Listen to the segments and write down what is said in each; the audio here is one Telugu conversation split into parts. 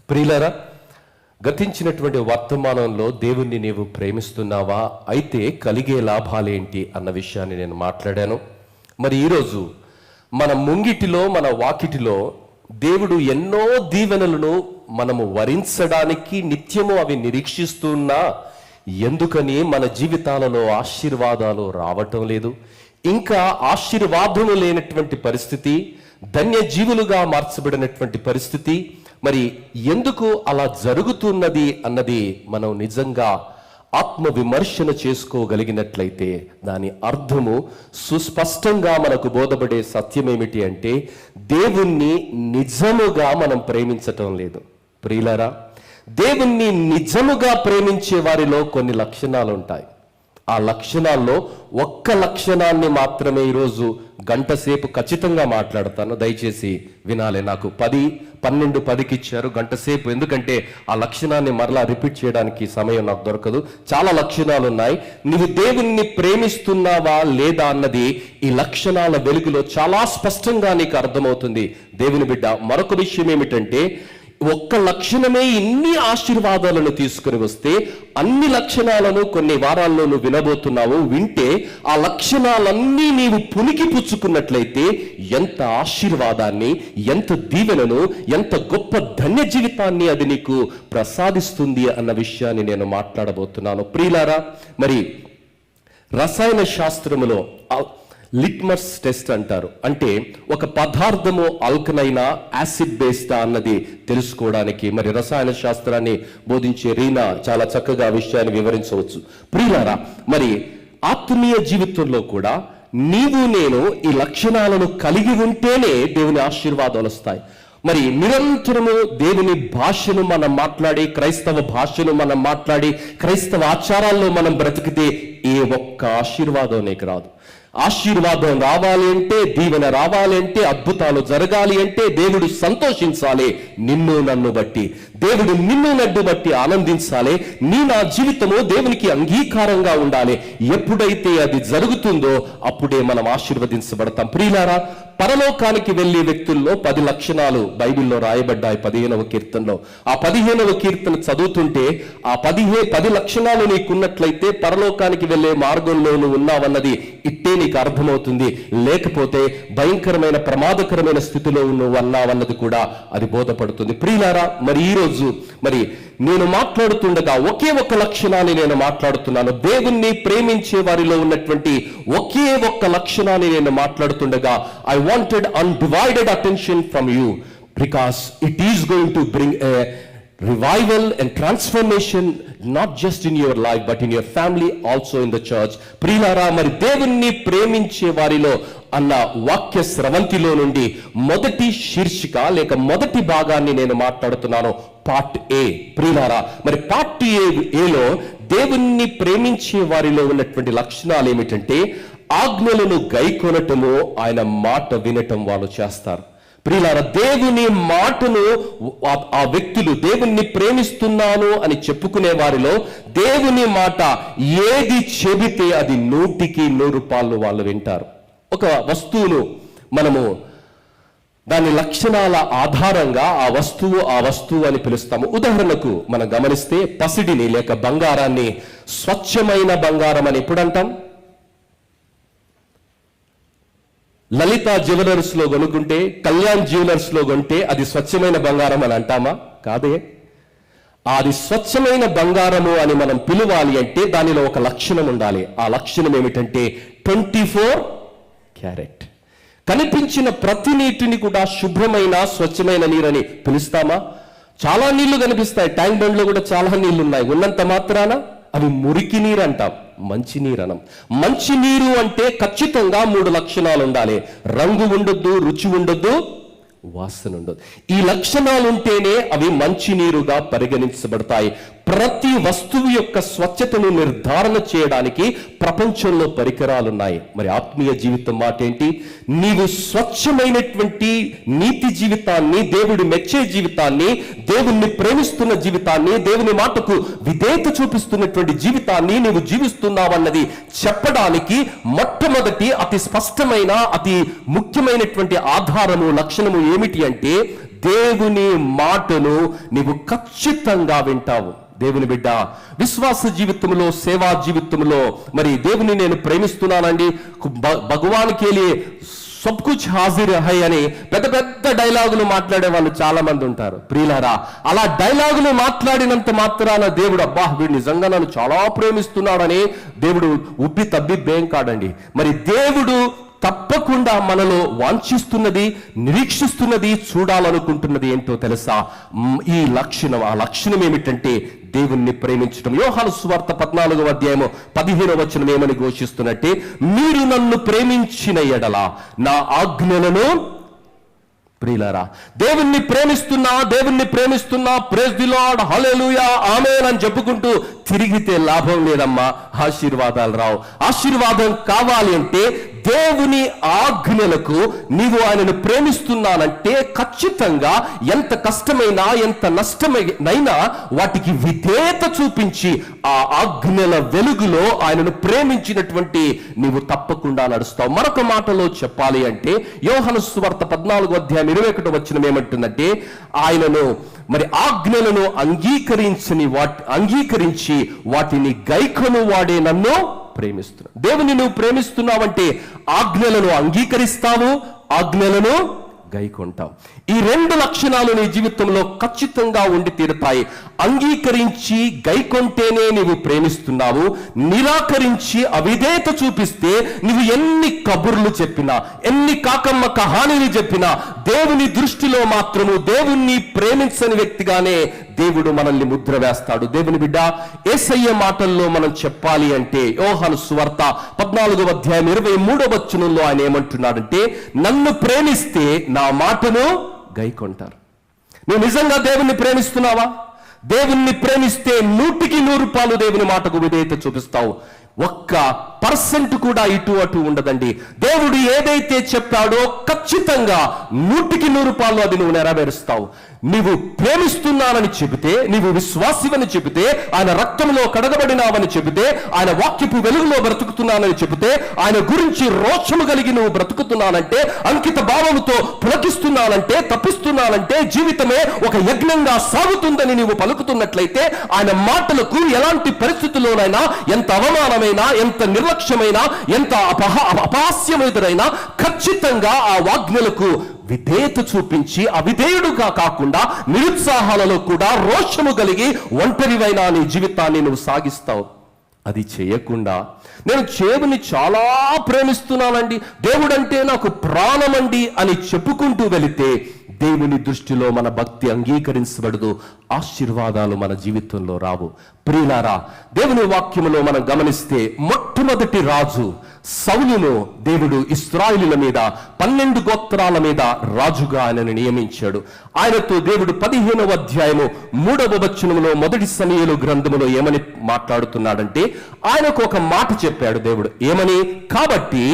ప్రియులారా, గతించినటువంటి వర్తమానంలో దేవుణ్ణి నీవు ప్రేమిస్తున్నావా? అయితే కలిగే లాభాలేంటి అన్న విషయాన్ని నేను మాట్లాడాను. మరి ఈరోజు మన ముంగిటిలో, మన వాకిటిలో దేవుడు ఎన్నో దీవెనలను మనము వరించడానికి నిత్యము అవి నిరీక్షిస్తున్నా ఎందుకని మన జీవితాలలో ఆశీర్వాదాలు రావటం లేదు? ఇంకా ఆశీర్వాదము లేనటువంటి పరిస్థితి, ధన్య జీవులుగా మార్చబడినటువంటి పరిస్థితి మరి ఎందుకు అలా జరుగుతున్నది అన్నది మనం నిజంగా ఆత్మ విమర్శన చేసుకోగలిగినట్లయితే దాని అర్థము సుస్పష్టంగా మనకు బోధపడే సత్యం ఏమిటి అంటే, దేవుణ్ణి నిజముగా మనం ప్రేమించటం లేదు. ప్రియులారా, దేవుణ్ణి నిజముగా ప్రేమించే వారిలో కొన్ని లక్షణాలు ఉంటాయి. ఆ లక్షణాల్లో ఒక్క లక్షణాన్ని మాత్రమే ఈరోజు గంట సేపు ఖచ్చితంగా మాట్లాడతాను. దయచేసి వినాలి. నాకు 10:12 ఇచ్చారు గంట సేపు, ఎందుకంటే ఆ లక్షణాన్ని మరలా రిపీట్ చేయడానికి సమయం నాకు దొరకదు. చాలా లక్షణాలు ఉన్నాయి. నీవు దేవుణ్ణి ప్రేమిస్తున్నావా లేదా అన్నది ఈ లక్షణాల వెలుగులో చాలా స్పష్టంగా నీకు అర్థమవుతుంది. దేవుని బిడ్డ, మరొక విషయం ఏమిటంటే, ఒక్క లక్షణమే ఇన్ని ఆశీర్వాదాలను తీసుకుని వస్తే అన్ని లక్షణాలను కొన్ని వారాల్లో నువ్వు వినబోతున్నావు. వింటే ఆ లక్షణాలన్నీ నీవు పునికి పుచ్చుకున్నట్లయితే ఎంత ఆశీర్వాదాన్ని, ఎంత దీవెనను, ఎంత గొప్ప ధన్య జీవితాన్ని అది నీకు ప్రసాదిస్తుంది అన్న విషయాన్ని నేను మాట్లాడబోతున్నాను. ప్రియులారా, మరి రసాయన శాస్త్రములో లిట్మస్ టెస్ట్ అంటారు. అంటే ఒక పదార్థము ఆల్కలైనా యాసిడ్ బేస్డా అన్నది తెలుసుకోవడానికి మరి రసాయన శాస్త్రాన్ని బోధించే రీనా చాలా చక్కగా ఆ విషయాన్ని వివరించవచ్చు. ప్రియులారా, మరి ఆత్మీయ జీవితంలో కూడా నీవు నేను ఈ లక్షణాలను కలిగి ఉంటేనే దేవుని ఆశీర్వాదాలు వస్తాయి. మరి నిరంతరము దేవుని భాషను మనం మాట్లాడి, క్రైస్తవ భాషను మనం మాట్లాడి, క్రైస్తవ ఆచారాల్లో మనం బ్రతికితే ఏ ఒక్క ఆశీర్వాదం నీకు రాదు. ఆశీర్వాదం రావాలి అంటే, దీవెన రావాలి అంటే, అద్భుతాలు జరగాలి అంటే దేవుడు సంతోషించాలి నిన్ను నన్ను బట్టి. దేవుడు నిన్ను నన్ను బట్టి ఆనందించాలి. నా జీవితము దేవునికి అంగీకారంగా ఉండాలి. ఎప్పుడైతే అది జరుగుతుందో అప్పుడే మనం ఆశీర్వదించబడతాం. ప్రియులారా, పరలోకానికి వెళ్ళే వ్యక్తుల్లో 10 లక్షణాలు బైబిల్లో రాయబడ్డాయి 15వ కీర్తనలో. ఆ 15వ కీర్తన చదువుతుంటే ఆ 10 లక్షణాలు నీకున్నట్లయితే పరలోకానికి వెళ్ళే మార్గంలో నువ్వు ఉన్నావన్నది ఇట్టే నీకు అర్థమవుతుంది. లేకపోతే భయంకరమైన ప్రమాదకరమైన స్థితిలో నువ్వు అన్నావన్నది కూడా అది బోధపడుతుంది. ప్రియులారా, మరి ఈరోజు మరి నేను మాట్లాడుతుండగా ఒకే ఒక్క లక్షణాన్ని నేను మాట్లాడుతున్నాను. దేవుణ్ణి ప్రేమించే వారిలో ఉన్నటువంటి ఒకే ఒక్క లక్షణాన్ని నేను మాట్లాడుతుండగా I wanted undivided attention from you because it is going to bring a revival and transformation not just in your life but in your family, also in the church. ప్రియులారా, మరి దేవుణ్ణి ప్రేమించే వారిలో అన్న వాక్య స్రవంతిలో నుండి మొదటి శీర్షిక లేక మొదటి భాగాన్ని నేను మాట్లాడుతున్నాను, పార్ట్ ఏ. ప్రియులారా, మరి పార్ట్ ఏలో దేవుణ్ణి ప్రేమించే వారిలో ఉన్నటువంటి లక్షణాలు ఏమిటంటే, ఆజ్ఞలను గైకొనటము, ఆయన మాట వినటం వాళ్ళు చేస్తారు. ప్రియులారా, దేవుని మాటను ఆ వ్యక్తులు దేవుణ్ణి ప్రేమిస్తున్నాను అని చెప్పుకునే వారిలో దేవుని మాట ఏది చెబితే అది 100కి 100 వాళ్ళు వింటారు. ఒక వస్తువును మనము దాని లక్షణాల ఆధారంగా ఆ వస్తువు అని పిలుస్తాము. ఉదాహరణకు మనం గమనిస్తే పసిడిని లేక బంగారాన్ని స్వచ్ఛమైన బంగారం అని ఎప్పుడు అంటాం? లలిత జ్యువెలర్స్ లో కొనుక్కుంటే, కళ్యాణ్ జ్యువెలర్స్ లో కొంటే అది స్వచ్ఛమైన బంగారం అని అంటామా? కాదే. అది స్వచ్ఛమైన బంగారము అని మనం పిలవాలి అంటే దానిలో ఒక లక్షణం ఉండాలి. ఆ లక్షణం ఏమిటంటే 24 క్యారెట్. కనిపించిన ప్రతి నీటిని కూడా శుభ్రమైన స్వచ్ఛమైన నీరని పిలుస్తామా? చాలా నీళ్లు కనిపిస్తాయి, ట్యాంక్ బండ్ లో కూడా చాలా నీళ్లు ఉన్నాయి. ఉన్నంత మాత్రాన అవి మురికి నీరు అంటాం, మంచి నీరు అనం. మంచి నీరు అంటే ఖచ్చితంగా 3 లక్షణాలు ఉండాలి. రంగు ఉండొద్దు, రుచి ఉండొద్దు, వాసన ఉండదు. ఈ లక్షణాలు ఉంటేనే అవి మంచి నీరుగా పరిగణించబడతాయి. ప్రతి వస్తువు యొక్క స్వచ్ఛతను నిర్ధారణ చేయడానికి ప్రపంచంలో పరికరాలు ఉన్నాయి. మరి ఆత్మీయ జీవితం మాట ఏంటి? నీవు స్వచ్ఛమైనటువంటి నీతి జీవితాన్ని, దేవుడు మెచ్చే జీవితాన్ని, దేవుణ్ణి ప్రేమిస్తున్న జీవితాన్ని, దేవుని మాటకు విధేయత చూపిస్తున్నటువంటి జీవితాన్ని నీవు జీవిస్తున్నావన్నది చెప్పడానికి మొట్టమొదటి అతి స్పష్టమైన అతి ముఖ్యమైనటువంటి ఆధారము, లక్షణము ఏమిటి అంటే దేవుని మాటను నీవు ఖచ్చితంగా వింటావు. దేవుని బిడ్డ, విశ్వాస జీవితంలో, సేవా జీవితంలో మరి దేవుని నేను ప్రేమిస్తున్నానండి, భగవాన్కి సబ్ కుచ్ హాజిర్ హై అని పెద్ద పెద్ద డైలాగులు మాట్లాడే వాళ్ళు చాలా మంది ఉంటారు. ప్రియులారా, అలా డైలాగులు మాట్లాడినంత మాత్రాన దేవుడు అబ్బా వీడు నిజంగా నన్ను చాలా ప్రేమిస్తున్నాడని దేవుడు ఉబ్బి తబ్బి బేం కాడండి. మరి దేవుడు తప్పకుండా మనలో వాంఛిస్తున్నది, నిరీక్షిస్తున్నది, చూడాలనుకుంటున్నది ఏంటో తెలుసా? ఈ లక్షణం. ఆ లక్షణం ఏమిటంటే దేవుణ్ణి ప్రేమించడం. యోహాను సువార్త 14వ అధ్యాయము 15వ వచనం ఏమని ఘోషిస్తున్నట్టే, మీరు నన్ను ప్రేమించిన ఎడల నా ఆజ్ఞలను. ప్రియులారా, దేవుణ్ణి ప్రేమిస్తున్నా ప్రైజ్ ది లార్డ్, హల్లెలూయా, ఆమేన్ అని చెప్పుకుంటూ తిరిగితే లాభం లేదమ్మా. ఆశీర్వాదాలు రావు. ఆశీర్వాదం కావాలి అంటే దేవుని ఆజ్ఞలకు నీవు ఆయనను ప్రేమిస్తున్నానంటే ఖచ్చితంగా ఎంత కష్టమైనా ఎంత నష్టమైనా వాటికి విధేయత చూపించి ఆ ఆజ్ఞల వెలుగులో ఆయనను ప్రేమించినటువంటి నీవు తప్పకుండా నడుస్తావు. మరొక మాటలో చెప్పాలి అంటే యోహాను సువార్త 14వ అధ్యాయం 21వ వచనం ఏమంటుందంటే, ఆయనను మరి ఆజ్ఞలను అంగీకరించి వాటిని గైకొను వాడే నన్ను ప్రేమిస్తున్నావు. దేవుని నువ్వు ప్రేమిస్తున్నావంటే ఆజ్ఞలను అంగీకరిస్తావు, ఆజ్ఞలను గైకొంటావు. ఈ రెండు లక్షణాలు నీ జీవితంలో ఖచ్చితంగా ఉండి తీరుతాయి. అంగీకరించి గైకొంటేనే నీవు ప్రేమిస్తున్నావు. నిరాకరించి అవిధేయత చూపిస్తే నువ్వు ఎన్ని కబుర్లు చెప్పినా, ఎన్ని కాకమ్మ కహానీలు చెప్పినా, దేవుని దృష్టిలో మాత్రము దేవుణ్ణి ప్రేమించని వ్యక్తిగానే దేవుడు మనల్ని ముద్ర వేస్తాడు. దేవుని బిడ్డ, యేసయ్య మాటల్లో మనం చెప్పాలి అంటే యోహాను సువార్త 14వ అధ్యాయం 23వ వచనంలో ఆయన ఏమంటున్నాడంటే, నన్ను ప్రేమిస్తే నా మాటను గైకొంటారు. నువ్వు నిజంగా దేవుణ్ణి ప్రేమిస్తున్నావా? దేవుణ్ణి ప్రేమిస్తే 100కి 100 దేవుని మాటకు విధేయత చూపిస్తావు. 1% కూడా ఇటు అటు ఉండదండి. దేవుడు ఏదైతే చెప్పాడో ఖచ్చితంగా 100కి 100 అది నువ్వు నెరవేరుస్తావు. నీవు ప్రేమిస్తున్నానని చెబితే, నీవు విశ్వాసివని చెబితే, ఆయన రక్తంలో కడగబడినావని చెబితే, ఆయన వాక్యపు వెలుగులో బ్రతుకుతున్నానని చెబితే, ఆయన గురించి రోషము కలిగి నువ్వు బ్రతుకుతున్నానంటే, అంకిత భావముతో పులకిస్తున్నానంటే, తప్పిస్తున్నానంటే, జీవితమే ఒక యజ్ఞంగా సాగుతుందని నీవు పలుకుతున్నట్లయితే, ఆయన మాటలకు ఎలాంటి పరిస్థితుల్లోనైనా, ఎంత అవమానమైనా, ఎంత నిర్లక్ష్యమైనా, ఎంత అపహాస్యమైనదైనా ఖచ్చితంగా ఆ వాజ్ఞలకు విధేయత చూపించి అవిధేయుడుగా కాకుండా నిరుత్సాహాలలో కూడా రోషము కలిగి ఒంటరివైన నీ జీవితాన్ని నువ్వు సాగిస్తావు. అది చేయకుండా నేను దేవుని చాలా ప్రేమిస్తున్నానండి, దేవుడంటే నాకు ప్రాణమండి అని చెప్పుకుంటూ వెళితే దేవుని దృష్టిలో మన భక్తి అంగీకరించబడదు, ఆశీర్వాదాలు మన జీవితంలో రావు. ప్రియులారా, దేవుని వాక్యములో మనం గమనిస్తే మొట్టమొదటి రాజు సౌలును దేవుడు ఇశ్రాయేలుల మీద 12 గోత్రాల మీద రాజుగా ఆయనను నియమించాడు. ఆయనతో దేవుడు 15వ అధ్యాయము 3వ వచనములో మొదటి సమూయేలు గ్రంథములో ఏమని మాట్లాడుతున్నాడంటే, ఆయనకు ఒక మాట చెప్పాడు దేవుడు. ఏమని? కాబట్టి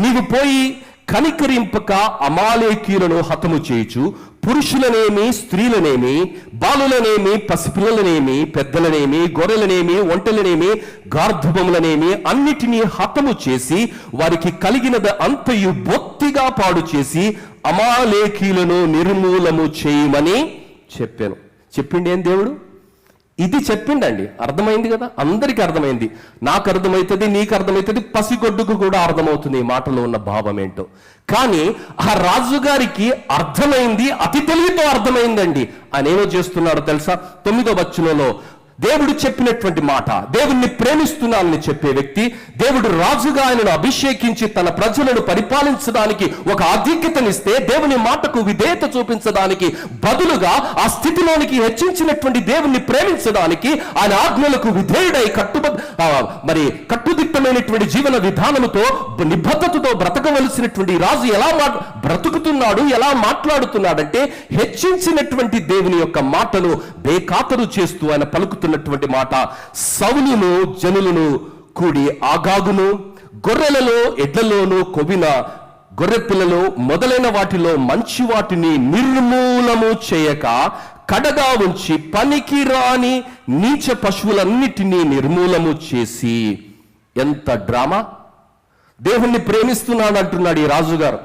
నీవు పోయి కనికరింపక అమాలేకీయులను హతము చేయుచు పురుషులనేమి, స్త్రీలనేమి, బాలులనేమి, పసిపిల్లలనేమి, పెద్దలనేమి, గొర్రెలనేమి, ఒంటెలనేమి, గార్ధబములనేమి అన్నిటినీ హతము చేసి వారికి కలిగినది అంతయు బొత్తిగా పాడు చేసి అమాలేకీయులను నిర్మూలము చేయమని చెప్పాను. చెప్పిండి ఏం దేవుడు? ఇది చెప్పిండండి. అర్థమైంది కదా, అందరికీ అర్థమైంది. నాకు అర్థమవుతుంది, నీకు అర్థమవుతుంది, పసిగొడ్డుకు కూడా అర్థమవుతుంది ఈ మాటలో ఉన్న భావం ఏంటో. కానీ ఆ రాజుగారికి అర్థమైంది, అతి తెలివితో అర్థమైందండి. ఆయన ఏమో చేస్తున్నాడో తెలుసా? 9వ వచనంలో దేవుడు చెప్పినటువంటి మాట, దేవుణ్ణి ప్రేమిస్తున్నానని చెప్పే వ్యక్తి, దేవుడు రాజుగా ఆయనను అభిషేకించి తన ప్రజలను పరిపాలించడానికి ఒక ఆధిక్యతనిస్తే, దేవుని మాటకు విధేయత చూపించడానికి బదులుగా ఆ స్థితిలోనికి హెచ్చించినటువంటి దేవుణ్ణి ప్రేమించడానికి ఆయన ఆజ్ఞలకు విధేయుడై కట్టుదిట్టమైనటువంటి జీవన విధానముతో నిబద్ధతతో బ్రతకవలసినటువంటి రాజు ఎలా బ్రతుకుతున్నాడు, ఎలా మాట్లాడుతున్నాడంటే హెచ్చించినటువంటి దేవుని యొక్క మాటను బేఖాతరు చేస్తూ ఆయన పలుకుతున్నటువంటి మాట, సౌలును జనులను కూడి ఆగాగును, గొర్రెలలో ఎడ్లలోను కొవ్విన గొర్రె పిల్లలు మొదలైన వాటిలో మంచి వాటిని నిర్మూలము చేయక కడగా ఉంచి పనికి రాని నీచ పశువులన్నిటినీ నిర్మూలము చేసి. ఎంత డ్రామా! దేవుణ్ణి ప్రేమిస్తున్నాడు అంటున్నాడు ఈ రాజుగారు.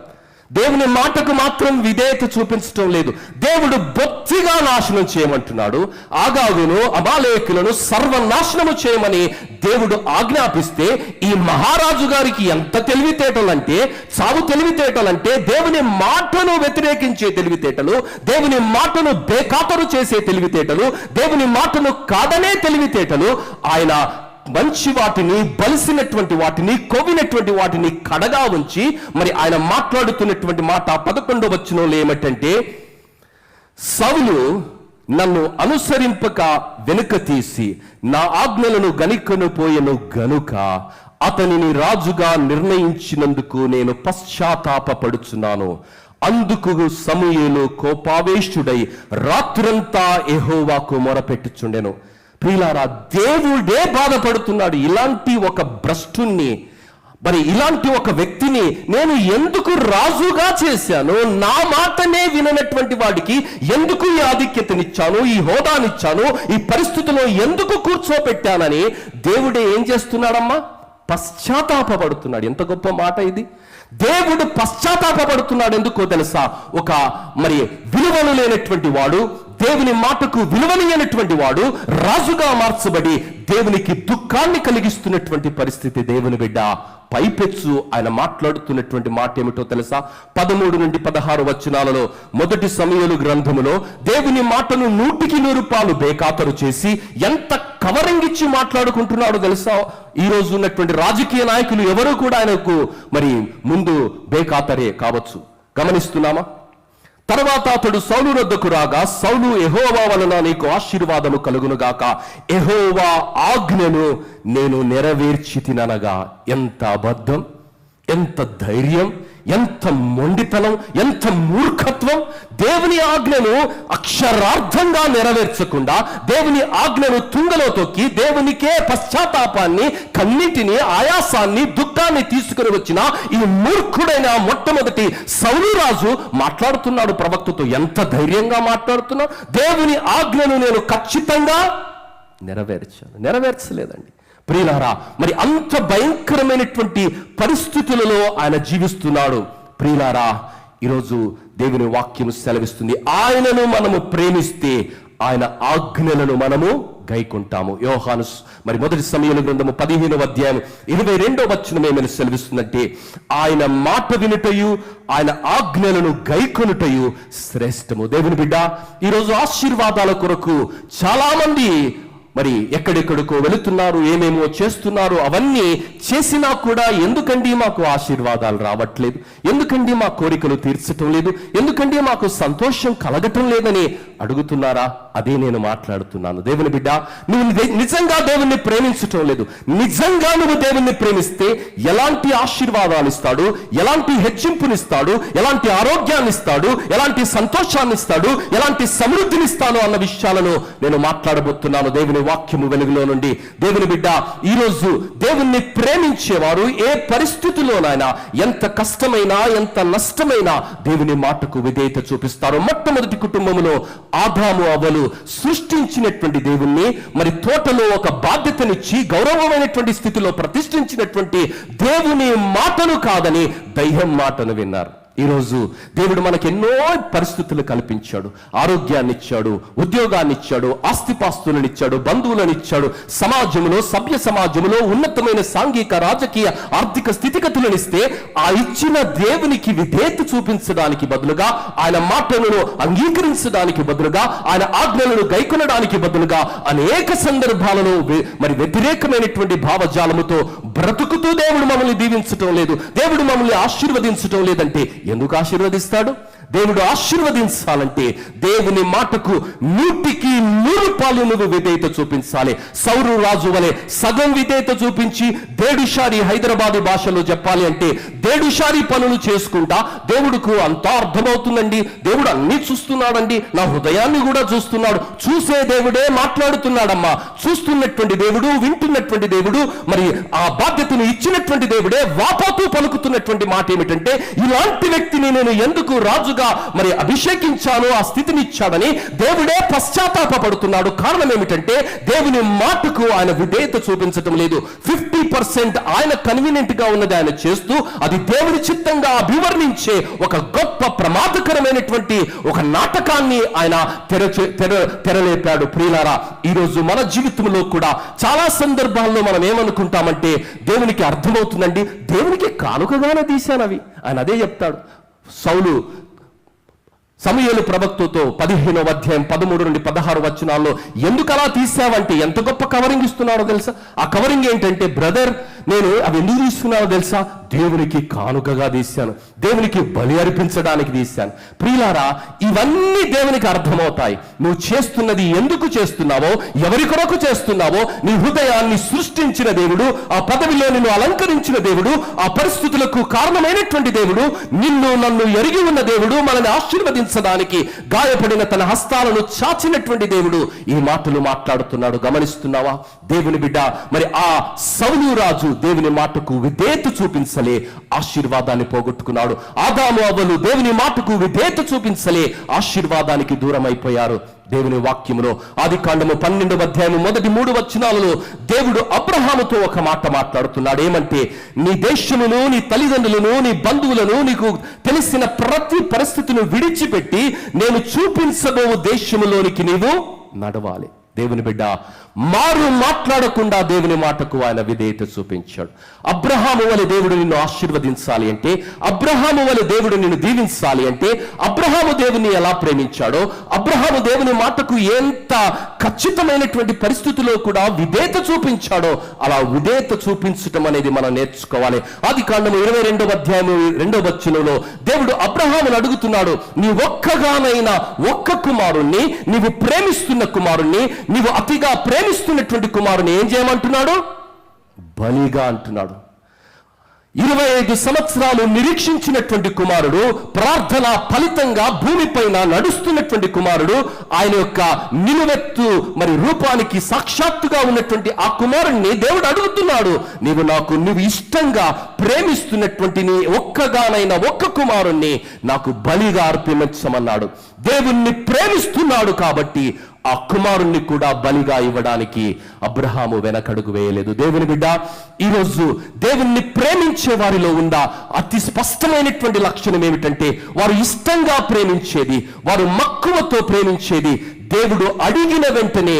దేవుని మాటకు మాత్రం విధేయత చూపించటం లేదు. దేవుడు బొత్తిగా నాశనం చేయమంటున్నాడు. ఆగాగును అమాలేకులను సర్వనాశనము చేయమని దేవుడు ఆజ్ఞాపిస్తే ఈ మహారాజు గారికి ఎంత తెలివితేటలంటే, చావు తెలివితేటలంటే, దేవుని మాటను వ్యతిరేకించే తెలివితేటలు, దేవుని మాటను బేఖాతరు చేసే తెలివితేటలు, దేవుని మాటను కాదనే తెలివితేటలు. ఆయన మంచి వాటిని, బలిసినటువంటి వాటిని, కొవ్వినటువంటి వాటిని కడగా ఉంచి మరి ఆయన మాట్లాడుతున్నటువంటి మాట 11వ వచనంలో ఏమిటంటే, సౌలు నన్ను అనుసరింపక వెనుక తీసి నా ఆజ్ఞలను గనికను పోయెను గనుక అతనిని రాజుగా నిర్ణయించినందుకు నేను పశ్చాత్తాపపడుచున్నాను. అందుకు సమూయేలు కోపావేశుడై రాత్రంతా యెహోవాకు మొరపెట్టుచుండెను. ప్రియులారా, దేవుడే బాధపడుతున్నాడు. ఇలాంటి ఒక భ్రష్టుణ్ణి, మరి ఇలాంటి ఒక వ్యక్తిని నేను ఎందుకు రాజుగా చేశాను, నా మాటనే విననటువంటి వాడికి ఎందుకు ఈ ఆధిక్యతనిచ్చాను, ఈ హోదానిచ్చాను, ఈ పరిస్థితిలో ఎందుకు కూర్చోపెట్టానని దేవుడే ఏం చేస్తున్నాడమ్మా? పశ్చాత్తాపపడుతున్నాడు. ఎంత గొప్ప మాట ఇది! దేవుడు పశ్చాత్తాపపడుతున్నాడు. ఎందుకో తెలుసా? ఒక మరి విలువలు లేనటువంటి వాడు, దేవుని మాటకు విలువలేనటువంటి వాడు రాజుగా మార్చబడి దేవునికి దుఃఖాన్ని కలిగిస్తున్నటువంటి పరిస్థితి. దేవుని బిడ్డ, పైపెచ్చు ఆయన మాట్లాడుతున్నటువంటి మాట ఏమిటో తెలుసా? 13 నుండి 16 వచనాలలో మొదటి సమూయేలు గ్రంథములో దేవుని మాటను 100% బేఖాతరు చేసి ఎంత కవరింగిచ్చి మాట్లాడుకుంటున్నాడో తెలుసా? ఈ రోజు ఉన్నటువంటి రాజకీయ నాయకులు ఎవరు కూడా ఆయనకు మరి ముందు బేఖాతరే కావచ్చు. గమనిస్తున్నామా? తర్వాత అతడు సౌలు వద్దకు రాగా, సౌలు, యెహోవా వలన నీకు ఆశీర్వాదము కలుగునుగాక, యెహోవా ఆజ్ఞను నేను నెరవేర్చితిననగా. ఎంత అబద్ధం, ఎంత ధైర్యం, ఎంత మొండితనం, ఎంత మూర్ఖత్వం! దేవుని ఆజ్ఞను అక్షరార్థంగా నెరవేర్చకుండా, దేవుని ఆజ్ఞను తుంగలో తొక్కి, దేవునికే పశ్చాత్తాపాన్ని, కన్నిటిని, ఆయాసాన్ని, దుఃఖాన్ని తీసుకుని వచ్చిన ఈ మూర్ఖుడైన మొట్టమొదటి సౌలు రాజు మాట్లాడుతున్నాడు ప్రవక్తతో. ఎంత ధైర్యంగా మాట్లాడుతున్నాడు! దేవుని ఆజ్ఞను నేను ఖచ్చితంగా నెరవేర్చలేదండి. ప్రియులారా, మరి అంత భయంకరమైనటువంటి పరిస్థితులలో ఆయన జీవిస్తున్నాడు. ప్రియులారా, ఈరోజు దేవుని వాక్యం సెలవిస్తుంది, ఆయనను మనము ప్రేమిస్తే ఆయన ఆజ్ఞలను మనము గైకుంటాము. యోహాను మరి మొదటి సమూయేలు గ్రంథము 15వ అధ్యాయం 22వ వచనం ఏమని సెలవిస్తుందంటే, ఆయన మాట వినుటయు ఆయన ఆజ్ఞలను గైకొనుటయు శ్రేష్టము. దేవుని బిడ్డ, ఈరోజు ఆశీర్వాదాల కొరకు చాలా మంది మరి ఎక్కడెక్కడికో వెళుతున్నారు, ఏమేమో చేస్తున్నారు. అవన్నీ చేసినా కూడా ఎందుకండి మాకు ఆశీర్వాదాలు రావట్లేదు, ఎందుకండి మా కోరికలు తీర్చటం లేదు, ఎందుకండి మాకు సంతోషం కలగటం లేదని అడుగుతున్నారా? అదే నేను మాట్లాడుతున్నాను. దేవుని బిడ్డ, నువ్వు నిజంగా దేవుణ్ణి ప్రేమించటం లేదు. నిజంగా నువ్వు దేవుణ్ణి ప్రేమిస్తే ఎలాంటి ఆశీర్వాదాలు ఇస్తాడు, ఎలాంటి హెచ్చింపునిస్తాడు, ఎలాంటి ఆరోగ్యాన్ని ఇస్తాడు, ఎలాంటి సంతోషాన్ని ఇస్తాడు, ఎలాంటి సమృద్ధిని ఇస్తాడు అన్న విషయాలను నేను మాట్లాడబోతున్నాను దేవుని వాక్యము వెలుగులో నుండి. దేవుని బిడ్డ, ఈరోజు దేవుణ్ణి ప్రేమించేవారు ఏ పరిస్థితుల్లోనైనా, ఎంత కష్టమైనా, ఎంత నష్టమైనా దేవుని మాటకు విధేయత చూపిస్తారు. మొట్టమొదటి కుటుంబములో ఆదాము అవ్వలు సృష్టించినటువంటి దేవుణ్ణి మరి తోటలో ఒక బాధ్యతనిచ్చి గౌరవమైనటువంటి స్థితిలో ప్రతిష్ఠించినటువంటి దేవుని మాటను కాదని దయ్యం మాటను విన్నారు. ఈరోజు దేవుడు మనకు ఎన్నో పరిస్థితులు కల్పించాడు. ఆరోగ్యాన్ని ఇచ్చాడు, ఉద్యోగాన్ని ఇచ్చాడు, ఆస్తిపాస్తులను ఇచ్చాడు, బంధువులను ఇచ్చాడు. సమాజంలో, సభ్య సమాజంలో ఉన్నతమైన సాంఘిక, రాజకీయ, ఆర్థిక స్థితిగతులను ఇస్తే ఆ ఇచ్చిన దేవునికి విధేయత చూపించడానికి బదులుగా, ఆయన మాటలను అంగీకరించడానికి బదులుగా, ఆయన ఆజ్ఞలను గైకొనడానికి బదులుగా అనేక సందర్భాలలో మరి వ్యతిరేకమైనటువంటి భావజాలముతో బ్రతుకుతూ దేవుడు మమ్మల్ని దీవించటం లేదు, దేవుడు మమ్మల్ని ఆశీర్వదించటం లేదంటే ఎందుకు ఆశీర్వదిస్తాడు? దేవుడు ఆశీర్వదించాలంటే దేవుని మాటకు 100% నువ్వు విధేయత చూపించాలి. సౌరు రాజు వలె సగం విధేయత చూపించి దేడుషారి, హైదరాబాద్ భాషలో చెప్పాలి అంటే దేడుషారి పనులు చేసుకుంటా దేవుడికి అంతా అర్థమవుతుందండి, దేవుడు అన్ని చూస్తున్నాడండి, నా హృదయాన్ని కూడా చూస్తున్నాడు. చూసే దేవుడే మాట్లాడుతున్నాడమ్మా. చూస్తున్నటువంటి దేవుడు, వింటున్నటువంటి దేవుడు, మరి ఆ బాధ్యతను ఇచ్చినటువంటి దేవుడే వాపోతూ పలుకుతున్నటువంటి మాట ఏమిటంటే, ఇలాంటి వ్యక్తిని నేను ఎందుకు రాజుగా రాజుగా మరి అభిషేకించాను, ఆ స్థితిని ఇచ్చాడని దేవుడే పశ్చాత్తాపడుతున్నాడు. కారణం ఏమిటంటే దేవుని మాటకు ఆయన విధేయత చూపించటం లేదు. 50% ఆయన కన్వీనియంట్ గా ఉన్నది ఆయన చేస్తూ అది దేవుని చిత్తంగా అభివర్ణించే ఒక గొప్ప ప్రమాదకరమైనటువంటి ఒక నాటకాన్ని ఆయన తెరలేపాడు. ప్రియులారా, ఈరోజు మన జీవితంలో కూడా చాలా సందర్భాల్లో మనం ఏమనుకుంటామంటే దేవునికి అర్థమవుతుందండి, దేవునికి కానుకగానే తీశాను అవి. ఆయన అదే చెప్తాడు. సౌలు సమూయేలు ప్రవక్తతో 15వ అధ్యాయం 13 నుండి 16 వచనాల్లో ఎందుకు అలా తీసావంటే ఎంత గొప్ప కవరింగ్ ఇస్తున్నాడో తెలుసా? ఆ కవరింగ్ ఏంటంటే, బ్రదర్ నేను అవి ఎందుకు తీసుకున్నానో తెలుసా? దేవునికి కానుకగా తీశాను, దేవునికి బలి అర్పించడానికి తీశాను. ప్రియులారా, ఇవన్నీ దేవునికి అర్థమవుతాయి. నువ్వు చేస్తున్నది ఎందుకు చేస్తున్నావో, ఎవరి కొరకు చేస్తున్నావో, నీ హృదయాన్ని సృష్టించిన దేవుడు, ఆ పదవిలో నిన్ను అలంకరించిన దేవుడు, ఆ పరిస్థితులకు కారణమైనటువంటి దేవుడు, నిన్ను నన్ను ఎరిగి ఉన్న దేవుడు, మనల్ని ఆశీర్వదించడానికి గాయపడిన తన హస్తాలను చాచినటువంటి దేవుడు ఈ మాటలు మాట్లాడుతున్నాడు. గమనిస్తున్నావా దేవుని బిడ్డ? మరి ఆ సౌలు రాజు దేవుని మాటకు విధేయత చూపించలే, ఆశీర్వాదాన్ని పోగొట్టుకున్నాడు. ఆదాము అవ్వలు దేవుని మాటకు విధేయత చూపించలే, ఆశీర్వాదానికి దూరం అయిపోయారు. దేవుని వాక్యములో ఆదికాండము 12వ అధ్యాయము 1-3 వచనాలలో దేవుడు అబ్రహాముతో ఒక మాట మాట్లాడుతున్నాడు. ఏమంటే, నీ దేశమును, నీ తల్లిదండ్రులను, నీ బంధువులను, నీకు తెలిసిన ప్రతి పరిస్థితిని విడిచిపెట్టి నేను చూపించబో దేశములోనికి నీవు నడవాలి. దేవుని బిడ్డ, మారు మాట్లాడకుండా దేవుని మాటకు ఆయన విధేయత చూపించాడు. అబ్రహాము వలె దేవుడు నిన్ను ఆశీర్వదించాలి అంటే, అబ్రహాము వలె దేవుడు నిన్ను దీవించాలి అంటే, అబ్రహాము దేవుని ఎలా ప్రేమించాడో, అబ్రహాము దేవుని మాటకు ఎంత ఖచ్చితమైనటువంటి పరిస్థితుల్లో కూడా విధేయత చూపించాడో అలా విధేయత చూపించటం అనేది మనం నేర్చుకోవాలి. ఆదికాండము 22వ అధ్యాయము 2వ వచనంలో దేవుడు అబ్రహామును అడుగుతున్నాడు, నీ ఒక్కగానైనా ఒక్క కుమారుణ్ణి, నీవు ప్రేమిస్తున్న కుమారుణ్ణి, నీవు అతిగా ప్రేమిస్తున్నటువంటి కుమారుని ఏం చేయమంటున్నాడు? బలిగా అంటున్నాడు. 25 సంవత్సరాలు నిరీక్షించినటువంటి కుమారుడు, ప్రార్థన ఫలితంగా భూమిపైన నడుస్తున్నటువంటి కుమారుడు, ఆయన యొక్క నిలువెత్తు మరి రూపానికి సాక్షాత్తుగా ఉన్నటువంటి ఆ కుమారుణ్ణి దేవుడు అడుగుతున్నాడు, నీవు ఇష్టంగా ప్రేమిస్తున్నటువంటి నీ ఒక్కగానైనా ఒక్క కుమారుణ్ణి నాకు బలిగా అర్పించమన్నాడు. దేవుణ్ణి ప్రేమిస్తున్నాడు కాబట్టి ఆ కుమారుణ్ణి కూడా బలిగా ఇవ్వడానికి అబ్రహాము వెనకడుగు వేయలేదు. దేవుని బిడ్డ, ఈరోజు దేవుణ్ణి ప్రేమించే వారిలో ఉన్న అతి స్పష్టమైనటువంటి లక్షణం ఏమిటంటే, వారు ఇష్టంగా ప్రేమించేది, వారు మక్కువతో ప్రేమించేది, దేవుడు అడిగిన వెంటనే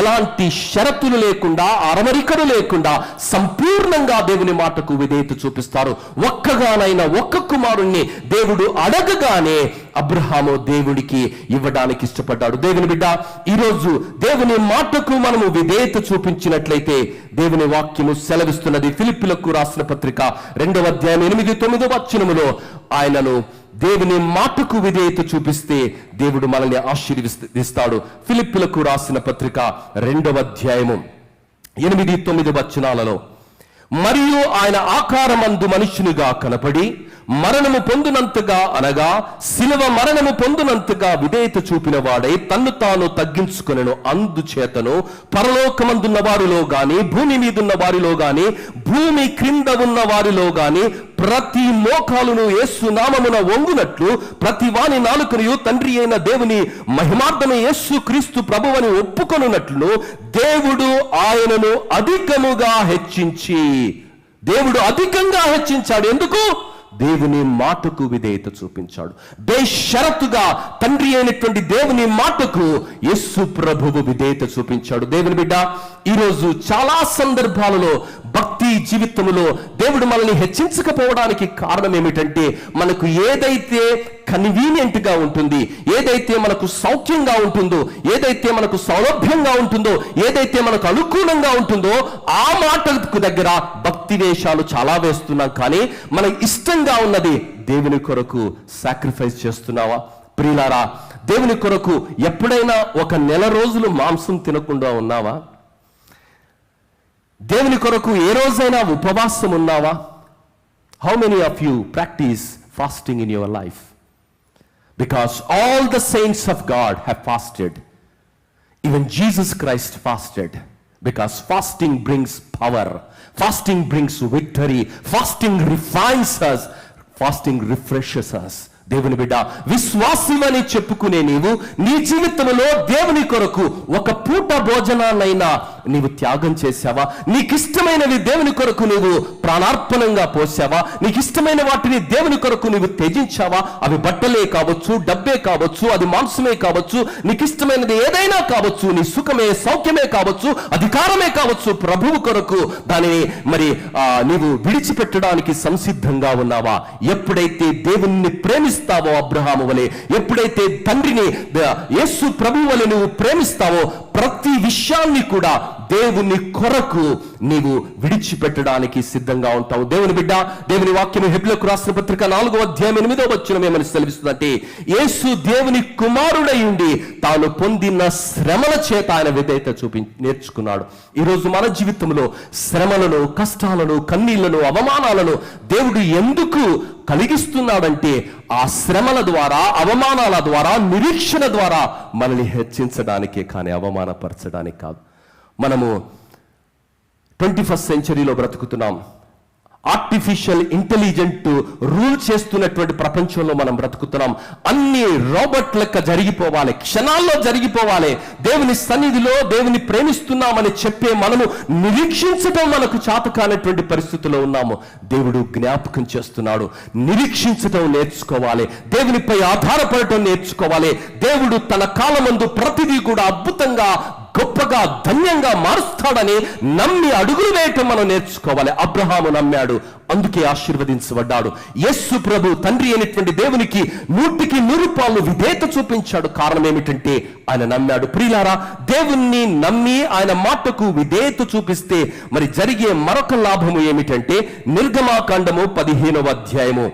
ఎలాంటి షరతులు లేకుండా, అరమరికలు లేకుండా సంపూర్ణంగా దేవుని మాటకు విధేయత చూపిస్తారు. ఒక్కగానైనా ఒక్క కుమారుణ్ణి దేవుడు అడగగానే అబ్రహాము దేవుడికి ఇవ్వడానికి ఇష్టపడ్డాడు. దేవుని బిడ్డ, ఈరోజు దేవుని మాటకు మనము విధేయత చూపించినట్లయితే దేవుని వాక్యము సెలవిస్తున్నది. ఫిలిప్పీలకు రాసిన పత్రిక 2వ అధ్యాయం 8-9 వచనములో ఆయనను దేవుని మాటకు విధేయత చూపిస్తే దేవుడు మనల్ని ఆశీర్వదిస్తాడు. ఫిలిప్పీలకు రాసిన పత్రిక 2వ అధ్యాయము 8-9 వచనాలలో, మరియు ఆయన ఆకారమందు మనుష్యునిగా కనపడి మరణము పొందినంతగా, అనగా శిలువ మరణము పొందినంతగా విధేయత చూపిన వాడై తన్ను తాను తగ్గించుకొనెను. అందుచేతను పరలోకమందున్న వారిలో గాని, భూమి మీదున్న వారిలో గాని, భూమి క్రింద ఉన్న వారిలో గాని ప్రతి మోకాలును యేసు నామమున వంగునట్లు, ప్రతి వాని నాలుకను తండ్రి అయిన దేవుని మహిమార్థమే యేసు క్రీస్తు ప్రభువని ఒప్పుకొనున్నట్లు దేవుడు ఆయనను అధికముగా హెచ్చించి, దేవుడు అధికంగా హెచ్చించాడు. ఎందుకు? దేవుని మాటకు విధేయత చూపించాడు. బేషరతుగా తండ్రి అయినటువంటి దేవుని మాటకు యేసు ప్రభువు విధేయత చూపించాడు. దేవుని బిడ్డ, ఈరోజు చాలా సందర్భాలలో భక్తి జీవితంలో దేవుడు మనల్ని హెచ్చించకపోవడానికి కారణం ఏమిటంటే, మనకు ఏదైతే కన్వీనియంట్ గా ఉంటుంది, ఏదైతే మనకు సౌఖ్యంగా ఉంటుందో, ఏదైతే మనకు సౌలభ్యంగా ఉంటుందో, ఏదైతే మనకు అనుకూలంగా ఉంటుందో ఆ మాటలకు దగ్గర భక్తి వేషాలు చాలా వేస్తున్నాం. కానీ మనకు ఇష్టంగా ఉన్నది దేవుని కొరకు సాక్రిఫైస్ చేస్తున్నావా? ప్రియులారా, దేవుని కొరకు ఎప్పుడైనా ఒక నెల రోజులు మాంసం తినకుండా ఉన్నావా? దేవుని కొరకు ఏ రోజైనా ఉపవాసం ఉన్నావా? How many of you practice fasting in your life? Because all the saints of God have fasted. Even Jesus Christ fasted. Because fasting brings power. Fasting brings victory. Fasting refines us. Fasting refreshes us. దేవుని బిడ్డ, విశ్వాసమని చెప్పుకునే నీవు నీ జీవితంలో దేవుని కొరకు ఒక పూట భోజనాన్నైనా నీవు త్యాగం చేశావా? నీకిష్టమైనవి దేవుని కొరకు నీవు ప్రాణార్పణంగా పోసావా? నీకిష్టమైన వాటిని దేవుని కొరకు నీవు త్యజించావా? అవి బట్టలే కావచ్చు, డబ్బే కావచ్చు, అది మాంసమే కావచ్చు, నీకిష్టమైనది ఏదైనా కావచ్చు, నీ సుఖమే సౌఖ్యమే కావచ్చు, అధికారమే కావచ్చు, ప్రభువు కొరకు దానిని నీవు విడిచిపెట్టడానికి సంసిద్ధంగా ఉన్నావా? ఎప్పుడైతే దేవుణ్ణి ప్రేమిస్తావో అబ్రహాము వలె, ఎప్పుడైతే తండ్రిని యేసు ప్రభువు వలె నువ్వు ప్రేమిస్తావో, ప్రతి విషయాన్ని కూడా దేవుని కొరకు నీవు విడిచిపెట్టడానికి సిద్ధంగా ఉంటావు. దేవుని బిడ్డ, దేవుని వాక్యం హెబ్రీయులకు రాసిన పత్రిక 4వ అధ్యాయం 8వ వచనం ఏమని సెలవిస్తుందంటే, యేసు దేవుని కుమారుడై ఉండి తాను పొందిన శ్రమల చేత ఆయన విధేయత నేర్చుకున్నాడు. ఈరోజు మన జీవితంలో శ్రమలను, కష్టాలను, కన్నీళ్లను, అవమానాలను దేవుడు ఎందుకు కలిగిస్తున్నాడంటే, ఆ శ్రమల ద్వారా, అవమానాల ద్వారా, నిరీక్షణ ద్వారా మనల్ని హెచ్చించడానికే కానీ అవమానపరచడానికి కాదు. మనము 21st సెంచరీలో బ్రతుకుతున్నాం. ఆర్టిఫిషియల్ ఇంటెలిజెంట్ రూల్ చేస్తున్నటువంటి ప్రపంచంలో మనం బ్రతుకుతున్నాం. అన్ని రోబోట్ లెక్క జరిగిపోవాలి, క్షణాల్లో జరిగిపోవాలి. దేవుని సన్నిధిలో దేవుని ప్రేమిస్తున్నామని చెప్పే మనము నిరీక్షించడం మనకు చేత కానటువంటి పరిస్థితుల్లో ఉన్నాము. దేవుడు జ్ఞాపకం చేస్తున్నాడు, నిరీక్షించడం నేర్చుకోవాలి, దేవునిపై ఆధారపడటం నేర్చుకోవాలి. దేవుడు తన కాలమందు ప్రతిదీ కూడా అద్భుతంగా, గొప్పగా, ధన్యంగా మారుస్తాడని నమ్మి అడుగులు వేయటం మనం నేర్చుకోవాలి. అబ్రహాము నమ్మాడు, అందుకే ఆశీర్వదించబడ్డాడు. యేసు ప్రభు తండ్రి అయినటువంటి దేవునికి 100% విధేయత చూపించాడు. కారణం ఏమిటంటే ఆయన నమ్మాడు. ప్రియులారా, దేవుణ్ణి నమ్మి ఆయన మాటకు విధేయత చూపిస్తే మరి జరిగే మరొక లాభము ఏమిటంటే, నిర్గమాకాండము 15వ అధ్యాయము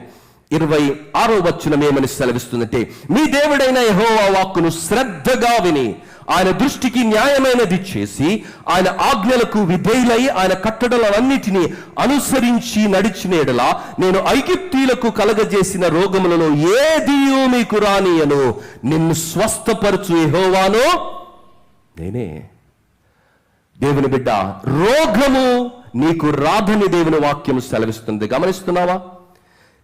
26వ వచనం ఏమని సెలవిస్తుందంటే, మీ దేవుడైన యెహోవా వాక్కును శ్రద్ధగా విని ఆయన దృష్టికి న్యాయమైనది చేసి ఆయన ఆజ్ఞలకు విధేయులై ఆయన కట్టడలన్నిటినీ అనుసరించి నడిచిన యెడల నేను ఐగుప్తీయులకు కలగజేసిన రోగములలో ఏదియూ మీకు రానియను, నిన్ను స్వస్థపరచు యెహోవాను నేనే. దేవుని బిడ్డ, రోగము నీకు రాదని దేవుని వాక్యం సెలవిస్తుంది. గమనిస్తున్నావా?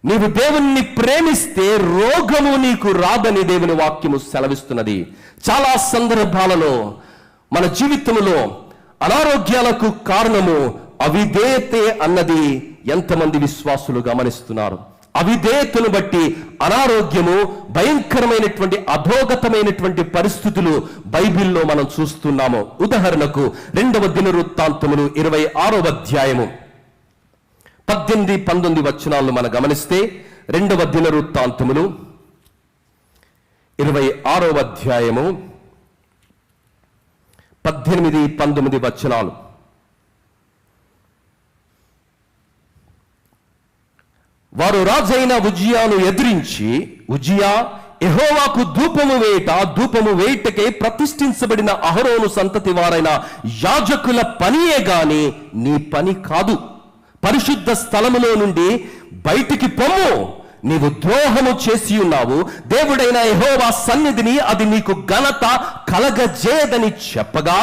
నీవు దేవుణ్ణి ప్రేమిస్తే రోగము నీకు రాదని దేవుని వాక్యము సెలవిస్తున్నది. చాలా సందర్భాలలో మన జీవితంలో అనారోగ్యాలకు కారణము అవిధేయతే అన్నది ఎంతమంది విశ్వాసులు గమనిస్తున్నారు? అవిధేయతను బట్టి అనారోగ్యము, భయంకరమైనటువంటి అధోగతమైనటువంటి పరిస్థితులు బైబిల్లో మనం చూస్తున్నాము. ఉదాహరణకు 2వ దినవృత్తాంతములు 26వ అధ్యాయము 18-19 వచనాలను మనం గమనిస్తే, 2వ దినవృత్తాంతములు 26వ అధ్యాయము 18-19 వచనాలు. వారు రాజైన ఉజ్జియాను ఎదిరించి, ఉజ్జియా, యెహోవాకు ధూపము వేయుటకై ప్రతిష్ఠించబడిన అహరోను సంతతి వారైన యాజకుల పనియే గాని నీ పని కాదు. పరిశుద్ధ స్థలములో నుండి బయటికి పొమ్ము, నీవు ద్రోహము చేసి ఉన్నావు. దేవుడైన యెహోవా సన్నిధిని అది నీకు ఘనత కలగజేయదని చెప్పగా,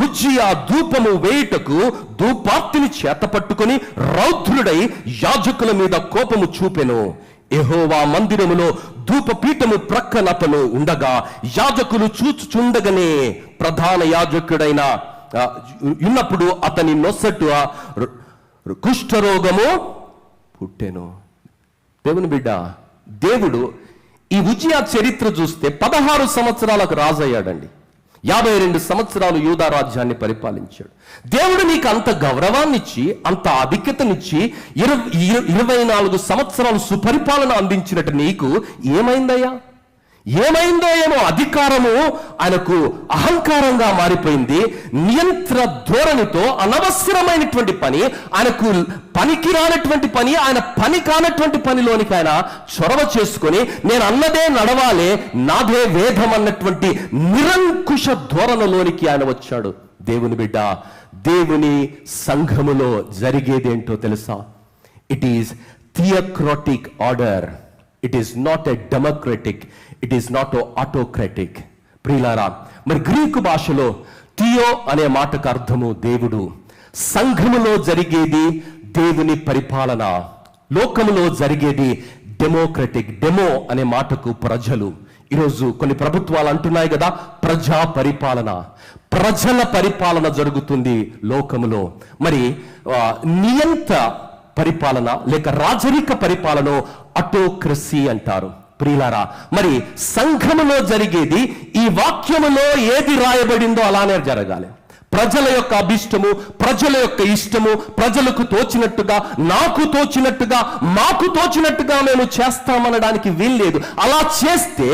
ఉజ్జియా ధూపము వేయుటకు ధూపార్తిని చేత పట్టుకొని రౌద్రుడై యాజకుల మీద కోపము చూపెను. యెహోవా మందిరములో ధూపపీఠము ప్రక్కనతను ఉండగా యాజకులు చూచుచుండగానే ప్రధాన యాజకుడైన ఉన్నప్పుడు అతని నొసట కుష్ఠరోగము పుట్టెను. దేవుని బిడ్డ, దేవుడు ఈ ఉజ్జియా చరిత్ర చూస్తే 16 సంవత్సరాలకు రాజు అయ్యాడండి. 52 సంవత్సరాలు యూదా రాజ్యాన్ని పరిపాలించాడు. దేవుడు నీకు అంత గౌరవాన్నిచ్చి, అంత ఆధిక్యతనిచ్చి 24 సంవత్సరాలు సుపరిపాలన అందించినట్టు నీకు ఏమైందయ్యా? ఏమైందో ఏమో, అధికారము ఆయనకు అహంకారంగా మారిపోయింది. నియంత్ర ధోరణితో అనవసరమైనటువంటి పని, ఆయనకు పనికి రానటువంటి పని, ఆయన పని కానటువంటి పనిలోనికి ఆయన చొరవ చేసుకొని, నేను అన్నదే నడవాలి, నాదే వేదం అన్నటువంటి నిరంకుశ ధోరణలోనికి ఆయన వచ్చాడు. దేవుని బిడ్డ, దేవుని సంఘములో జరిగేదేంటో తెలుసా? It is theocratic order. It is not a democratic, it is not autocratic. ప్రియులారా, మరి గ్రీకు భాషలో థియో అనే మాటకు అర్థము దేవుడు. సంఘములో జరిగేది దేవుని పరిపాలన, లోకములో జరిగేది డెమోక్రటిక్, డెమో అనే మాటకు ప్రజలు. ఈరోజు కొన్ని ప్రభుత్వాలు అంటున్నాయి కదా, ప్రజా పరిపాలన, ప్రజల పరిపాలన జరుగుతుంది లోకములో. మరి నియంత పరిపాలన లేక రాజరిక పరిపాలన అటోక్రసీ అంటారు. ప్రియులారా, మరి సంఘములో జరిగేది ఈ వాక్యములో ఏది రాయబడిందో అలానే జరగాలి. ప్రజల యొక్క అభిష్టము, ప్రజల యొక్క ఇష్టము, ప్రజలకు తోచినట్టుగా, నాకు తోచినట్టుగా, మాకు తోచినట్టుగా మేము చేస్తామనడానికి వీల్లేదు. అలా చేస్తే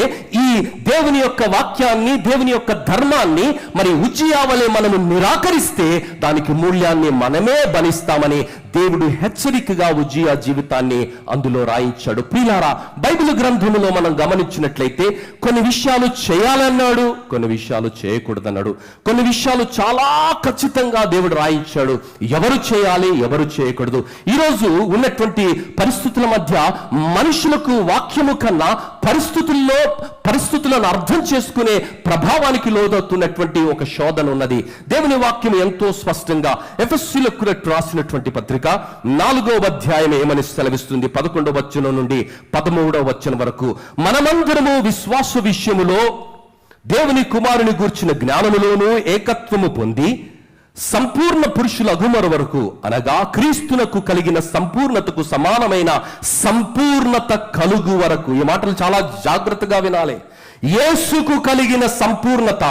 ఈ దేవుని యొక్క వాక్యాన్ని, దేవుని యొక్క ధర్మాన్ని మరి ఉజ్జియా వలె మనము నిరాకరిస్తే దానికి మూల్యాన్ని మనమే భరిస్తామని దేవుడు హెచ్చరికగా ఉజ్జియా జీవితాన్ని అందులో రాయించాడు. ప్రియులారా, బైబిల్ గ్రంథములో మనం గమనించినట్లయితే కొన్ని విషయాలు చేయాలన్నాడు, కొన్ని విషయాలు చేయకూడదన్నాడు. కొన్ని విషయాలు చాలా ఖచ్చితంగా దేవుడు రాయించాడు, ఎవరు చేయాలి, ఎవరు చేయకూడదు. ఈరోజు ఉన్నటువంటి పరిస్థితుల మధ్య మనుషులకు వాక్యము కన్నా పరిస్థితులను అర్థం చేసుకునే ప్రభావానికి లోదవుతున్నటువంటి ఒక శోధన ఉన్నది. దేవుని వాక్యం ఎంతో స్పష్టంగా ఎఫెసీయులకు రాసినటువంటి పత్రిక 4వ అధ్యాయం ఏమని సెలవిస్తుంది? 11వ వచనం నుండి 13వ వచనం వరకు, మనమందరము విశ్వాస విషయములో దేవుని కుమారుని గూర్చిన జ్ఞానములోను ఏకత్వము పొంది సంపూర్ణ పురుషుల అగుమర వరకు, అనగా క్రీస్తునకు కలిగిన సంపూర్ణతకు సమానమైన సంపూర్ణత కలుగు వరకు. ఈ మాటలు చాలా జాగ్రత్తగా వినాలి. యేసుకు కలిగిన సంపూర్ణత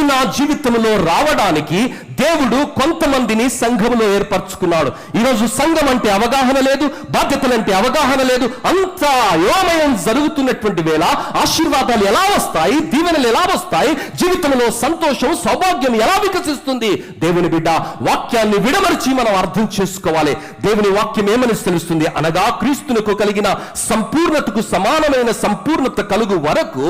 నా జీవితంలో రావడానికి దేవుడు కొంతమందిని సంఘములో ఏర్పరచుకున్నాడు. ఈరోజు సంఘం అంటే అవగాహన లేదు, బాధ్యతలంటే అవగాహన లేదు. అంతా యోమయం జరుగుతున్నటువంటి వేళ ఆశీర్వాదాలు ఎలా వస్తాయి, దీవెనలు ఎలా వస్తాయి, జీవితంలో సంతోషం, సౌభాగ్యం ఎలా వికసిస్తుంది? దేవుని బిడ్డ, వాక్యాన్ని విడమర్చి మనం అర్థం చేసుకోవాలి. దేవుని వాక్యం ఏమని తెలుస్తుంది? అనగా క్రీస్తునకు కలిగిన సంపూర్ణతకు సమానమైన సంపూర్ణత కలుగు వరకు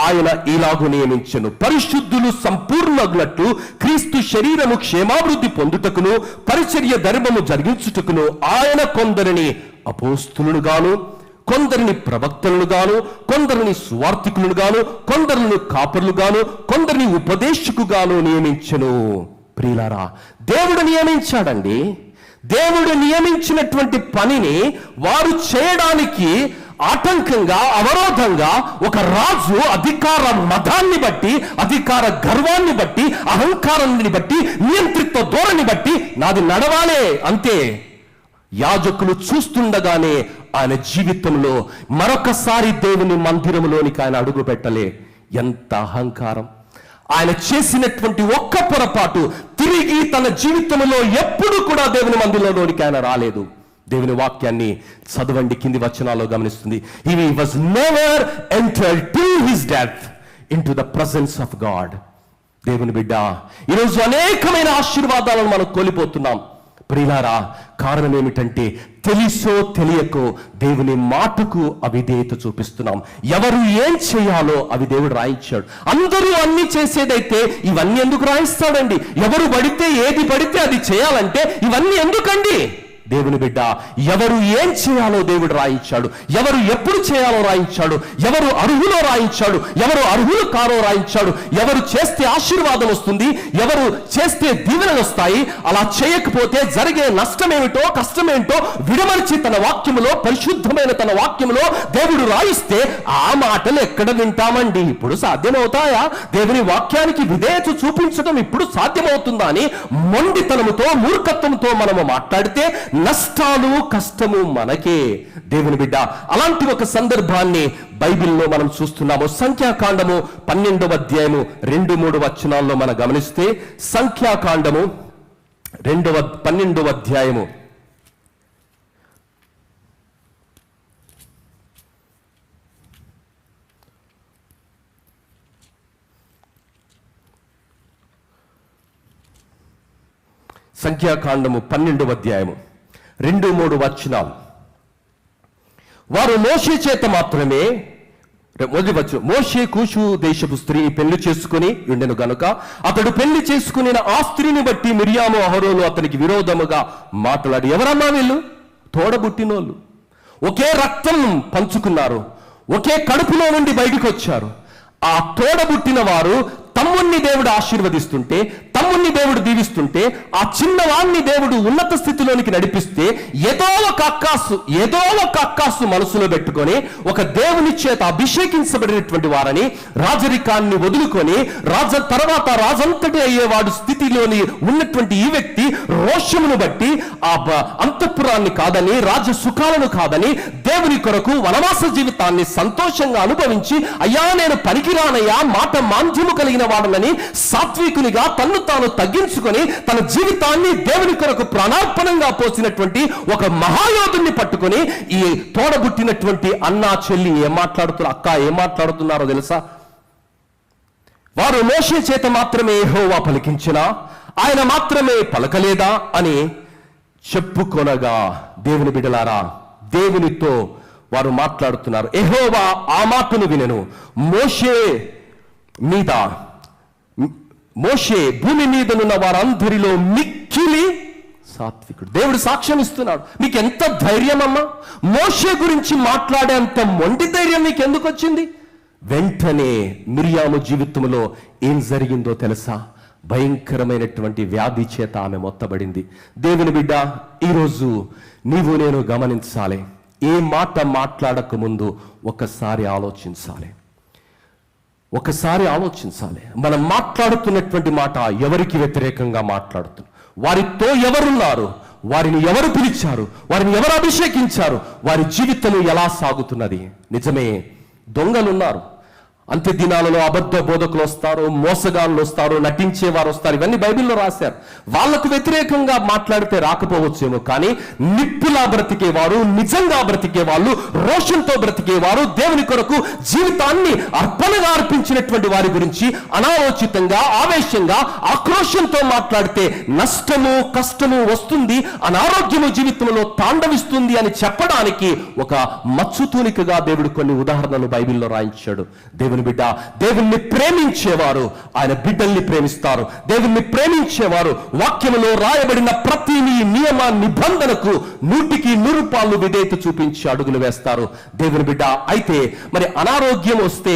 ఆయన ఇలాగు నియమించెను, పరిశుద్ధులు సంపూర్ణగునట్లు క్రీస్తు శరీరము క్షేమాభివృద్ధి పొందుటకును పరిచర్య ధర్మము జరిగించుటకును ఆయన కొందరిని అపోస్తులను గాను, కొందరిని ప్రవక్తలను గాను, కొందరిని సువార్తికులను గాను, కొందరిని కాపరులు గాను, కొందరిని ఉపదేశకుగాను నియమించెను. ప్రియులారా, దేవుడు నియమించాడండి. దేవుడు నియమించినటువంటి పనిని వారు చేయడానికి ఆటంకంగా, అవరోధంగా ఒక రాజు అధికార మదాన్ని బట్టి, అధికార గర్వాన్ని బట్టి, అహంకారాన్ని బట్టి, నియంత్రిత ధోరణి బట్టి నాది నడవాలే అంతే. యాజకులు చూస్తుండగానే ఆయన జీవితంలో మరొకసారి దేవుని మందిరంలోనికి ఆయన అడుగు పెట్టలే. ఎంత అహంకారం! ఆయన చేసినటువంటి ఒక్క పొరపాటు తిరిగి తన జీవితంలో ఎప్పుడు కూడా దేవుని మందిరంలోనికి ఆయన రాలేదు. దేవుని వాక్యాన్ని చదవండి, కింది వచనాల్లో గమనిస్తుంది. He was never entered till his death into the presence of God. దేవుని బిడ్డ, ఈరోజు అనేకమైన ఆశీర్వాదాలను మనం కోల్పోతున్నాం. ప్రియులారా, కారణం ఏమిటంటే తెలుసో తెలియకో దేవుని మాటకు అవిధేయత చూపిస్తున్నాం. ఎవరు ఏం చేయాలో అవి దేవుడు రాయించాడు. అందరూ అన్ని చేసేదైతే ఇవన్నీ ఎందుకు రాయిస్తాడండి? ఎవరు పడితే ఏది పడితే అది చేయాలంటే ఇవన్నీ ఎందుకండి? దేవుని బిడ్డ, ఎవరు ఏం చేయాలో దేవుడు రాయించాడు, ఎవరు ఎప్పుడు చేయాలో రాయించాడు, ఎవరు అర్హులో రాయించాడు, ఎవరు అర్హులు కారో రాయించాడు. ఎవరు చేస్తే ఆశీర్వాదం వస్తుంది, ఎవరు చేస్తే దీవెనలు వస్తాయి, అలా చేయకపోతే జరిగే నష్టమేమిటో కష్టమేమిటో విడమర్చి తన వాక్యములో, పరిశుద్ధమైన తన వాక్యములో దేవుడు రాయిస్తే ఆ మాటలు ఎక్కడ వింటామండి? ఇప్పుడు సాధ్యమవుతాయా? దేవుని వాక్యానికి విధేయత చూపించడం ఇప్పుడు సాధ్యమవుతుందా అని మొండితనముతో, మూర్ఖత్వంతో మనము మాట్లాడితే నష్టాలు, కష్టము మనకే. దేవుని బిడ్డ, అలాంటి ఒక సందర్భాన్ని బైబిల్లో మనం చూస్తున్నాము. సంఖ్యాకాండము 12వ అధ్యాయము 2-3 వచనాల్లో మనం గమనిస్తే, సంఖ్యాకాండము 12వ అధ్యాయము సంఖ్యాకాండము 12వ అధ్యాయము 2-3 వచనాలు. వారు మోషే చేత మాత్రమే, మొదటి వచనం, మోషే కూషు దేశపు స్త్రీని పెళ్లి చేసుకుని ఉండెను గనుక అతడు పెళ్లి చేసుకుని ఆ స్త్రీని బట్టి మిరియాము అహరోను అతనికి విరోధముగా మాట్లాడి, ఎవరన్నా వీళ్ళు? తోడబుట్టినోళ్ళు, ఒకే రక్తం పంచుకున్నారు, ఒకే కడుపులో నుండి బయటకు వచ్చారు. ఆ తోడబుట్టిన వారు తమ్ముణ్ణి దేవుడు ఆశీర్వదిస్తుంటే, తమ్ముడు యాకోబుని దేవుడు దీవిస్తుంటే, ఆ చిన్నవాణ్ణి దేవుడు ఉన్నత స్థితిలోనికి నడిపిస్తే, ఏదో ఒక అక్కాసు మనసులో పెట్టుకొని ఒక దేవుని చేత అభిషేకించబడినటువంటి వారని, రాజరికాన్ని వదులుకొని తర్వాత రాజంతటి అయ్యేవాడు స్థితిలోని ఉన్నటువంటి ఈ వ్యక్తి రోషమును బట్టి ఆ అంతఃపురాన్ని కాదని, రాజ సుఖాలను కాదని, దేవుని కొరకు వనవాస జీవితాన్ని సంతోషంగా అనుభవించి, అయ్యా నేను పనికిరానయ్యా, మాట మాంద్యము కలిగిన వాడనని సాత్వికునిగా తన్ను తాను తగ్గించుకొని తన జీవితాన్ని దేవుని కొరకు ప్రాణార్పణంగా పోసినటువంటి ఒక మహాయోధుని పట్టుకొని ఈ తోడబుట్టినటువంటి అన్నా చెల్లి అక్క ఏం మాట్లాడుతున్నారో తెలుసా? వారు మోషే చేత మాత్రమే యెహోవా పలికించినా ఆయన మాత్రమే పలకలేదా అని చెప్పుకొనగా, దేవుని బిడ్డలారా, దేవునితో వారు మాట్లాడుతున్నారు. యెహోవా ఆ మాటను వినెను. మోషే భూమి మీదనున్న వారందరిలో మిక్కిలి సాత్వికుడు. దేవుడు సాక్ష్యం ఇస్తున్నాడు. మీకు ఎంత ధైర్యం అమ్మా, మోషే గురించి మాట్లాడేంత మొండి ధైర్యం మీకు ఎందుకు వచ్చింది? వెంటనే మిరియాము జీవితంలో ఏం జరిగిందో తెలుసా? భయంకరమైనటువంటి వ్యాధి చేత ఆమె మొత్తబడింది. దేవుని బిడ్డ, ఈరోజు నీవు నేను గమనించాలి. ఏ మాట మాట్లాడక ముందు ఒకసారి ఆలోచించాలి. మనం మాట్లాడుతున్నటువంటి మాట ఎవరికి వ్యతిరేకంగా మాట్లాడుతున్నాం? వారితో ఎవరున్నారు? వారిని ఎవరు పిలిచారు? వారిని ఎవరు అభిషేకించారు? వారి జీవితం ఎలా సాగుతున్నది? నిజమే, దొంగలున్నారు. అంత్య దినాలలో అబద్ధ బోధకులు వస్తారు, మోసగాళ్ళు వస్తారు, నటించేవారు వస్తారు. ఇవన్నీ బైబిల్లో రాశారు. వాళ్లకు వ్యతిరేకంగా మాట్లాడితే రాకపోవచ్చేమో, కానీ నిప్పులా బ్రతికేవారు, నిజంగా బ్రతికేవాళ్ళు, రోషంతో బ్రతికేవారు, దేవుని కొరకు జీవితాన్ని అర్పణగా అర్పించినటువంటి వారి గురించి అనాలోచితంగా, ఆవేశంగా, ఆక్రోషంతో మాట్లాడితే నష్టము, కష్టము వస్తుంది, అనారోగ్యము జీవితంలో తాండవిస్తుంది అని చెప్పడానికి ఒక మచ్చుతూనికగా దేవుడు కొన్ని ఉదాహరణలు బైబిల్లో రాయించాడు. దేవుని బిడ్డ, దేవుణ్ణి ప్రేమించేవారు ఆయన బిడ్డల్ని ప్రేమిస్తారు. దేవుణ్ణి ప్రేమించేవారు వాక్యములో రాయబడిన ప్రతి నియమ నిబంధనకు 100% విధేయత చూపించి అడుగులు వేస్తారు. దేవుని బిడ్డ, అయితే మరి అనారోగ్యం వస్తే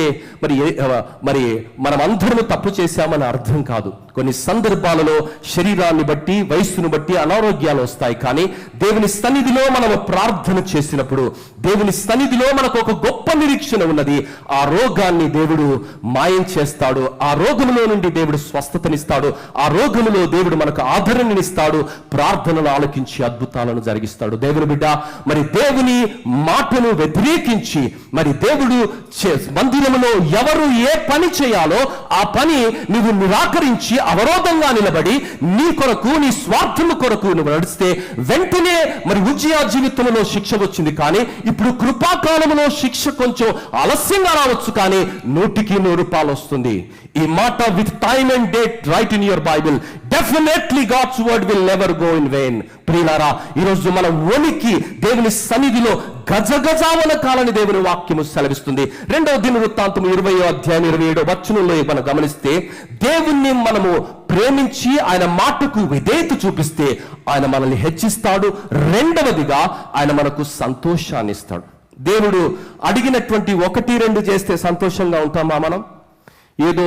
మరి మనం అందరూ తప్పు చేశామని అర్థం కాదు. కొన్ని సందర్భాలలో శరీరాన్ని బట్టి, వయస్సును బట్టి అనారోగ్యాలు వస్తాయి. కానీ దేవుని సన్నిధిలో మనం ప్రార్థన చేసినప్పుడు, దేవుని సన్నిధిలో మనకు ఒక గొప్ప నిరీక్షణ ఉన్నది. ఆ రోగాన్ని దేవుడు మాయం చేస్తాడు. ఆ రోగములో నుండి దేవుడు స్వస్థతనిస్తాడు. ఆ రోగములో దేవుడు మనకు ఆదరణనిస్తాడు. ప్రార్థనలు ఆలకించి అద్భుతాలను జరిగిస్తాడు. దేవుని బిడ్డ, మరి దేవుని మాటను వ్యతిరేకించి మరి దేవుడు మందిరములో ఎవరు ఏ పని చేయాలో ఆ పని నువ్వు నిరాకరించి అవరోధంగా నిలబడి నీ కొరకు, నీ స్వార్థము కొరకు నువ్వు నడిస్తే వెంటనే మరి ఉజ్జియా జీవితంలో శిక్ష వచ్చింది. కానీ ఇప్పుడు కృపాకాలంలో శిక్ష కొంచెం ఆలస్యంగా రావచ్చు, కానీ 100% వస్తుంది. ఈ మాట with time and date right in your Bible. Definitely God's word will never go in vain. ప్రియులారా, ఈరోజు మన వణికి దేవుని సన్నిధిలో గజగజావనకాలని దేవుని వాక్యము సెలవిస్తుంది. 2వ దినవృత్తాంతము 20వ అధ్యాయం 27వ వచనంలో మనం గమనిస్తే, దేవుణ్ణి మనము ప్రేమించి ఆయన మాటకు విధేయత చూపిస్తే ఆయన మనల్ని హెచ్చిస్తాడు. రెండవదిగా ఆయన మనకు సంతోషాన్ని ఇస్తాడు. దేవుడు అడిగినటువంటి 1-2 చేస్తే సంతోషంగా ఉంటామా? మనం ఏదో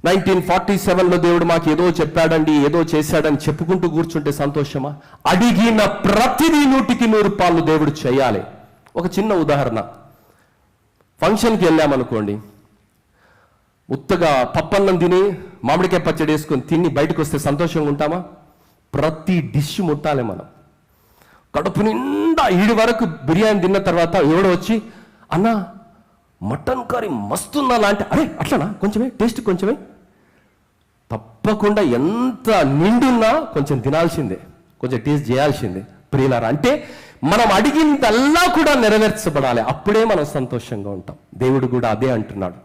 1947లో దేవుడు మాకు ఏదో చెప్పాడండి, ఏదో చేశాడని చెప్పుకుంటూ కూర్చుంటే సంతోషమా? అడిగిన ప్రతిదీ 100% దేవుడు చేయాలి. ఒక చిన్న ఉదాహరణ, ఫంక్షన్కి వెళ్ళామనుకోండి, ఉత్తగా పప్పన్నం తిని మామిడికాయ పచ్చడి వేసుకొని తిని బయటకు వస్తే సంతోషంగా ఉంటామా? ప్రతి డిష్ ముట్టాలి మనం. కడుపు నిండా ఈడి వరకు బిర్యానీ తిన్న తర్వాత ఎవడో వచ్చి, అన్నా మటన్ కర్రీ మస్తుందా అంటే, అరే అట్లనా, కొంచెమే టేస్ట్, కొంచెమే. తప్పకుండా ఎంత నిండున్నా కొంచెం తినాల్సిందే, కొంచెం టేస్ట్ చేయాల్సిందే. ప్రియులారా, అంటే మనం అడిగిందల్లా కూడా నెరవేర్చబడాలి, అప్పుడే మనం సంతోషంగా ఉంటాం. దేవుడు కూడా అదే అంటున్నాడు,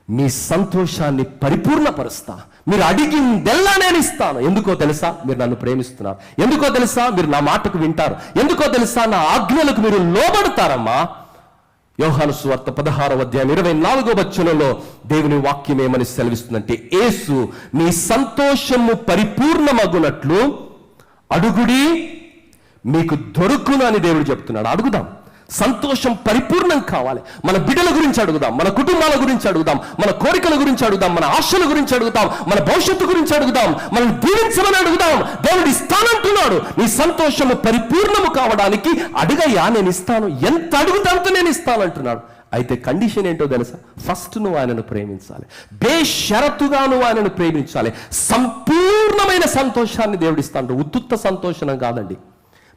మీ సంతోషాన్ని పరిపూర్ణపరుస్తా, మీరు అడిగిందెల్లా నేను ఇస్తాను. ఎందుకో తెలుసా? మీరు నన్ను ప్రేమిస్తున్నారు. ఎందుకో తెలుసా? మీరు నా మాటకు వింటారు. ఎందుకో తెలుసా? నా ఆజ్ఞలకు మీరు లోబడతారమ్మా. యోహాను సువార్త 16వ అధ్యాయం 24వ వచనంలో దేవుని వాక్యం ఏమని సెలవిస్తుందంటే, యేసు మీ సంతోషము పరిపూర్ణమగునట్లు అడుగుడి మీకు దొరుకును అని దేవుడు చెప్తున్నాడు. అడుగుదాం, సంతోషం పరిపూర్ణం కావాలి. మన బిడ్డల గురించి అడుగుదాం, మన కుటుంబాల గురించి అడుగుదాం, మన కోరికల గురించి అడుగుదాం, మన ఆశల గురించి అడుగుదాం, మన భవిష్యత్తు గురించి అడుగుదాం, మనం దీవించమని అడుగుదాం. దేవుడు ఇస్తానంటున్నాడు. నీ సంతోషము పరిపూర్ణము కావడానికి అడుగయ్యా, నేను ఇస్తాను, ఎంత అడుగుతా అంత నేను ఇస్తానంటున్నాడు. అయితే కండిషన్ ఏంటో తెలుసా? ఫస్ట్ నువ్వు ఆయనను ప్రేమించాలి, బేషరతుగా నువ్వు ఆయనను ప్రేమించాలి. సంపూర్ణమైన సంతోషాన్ని దేవుడిస్తాడు, ఉత్తుత్త సంతోషం కాదండి.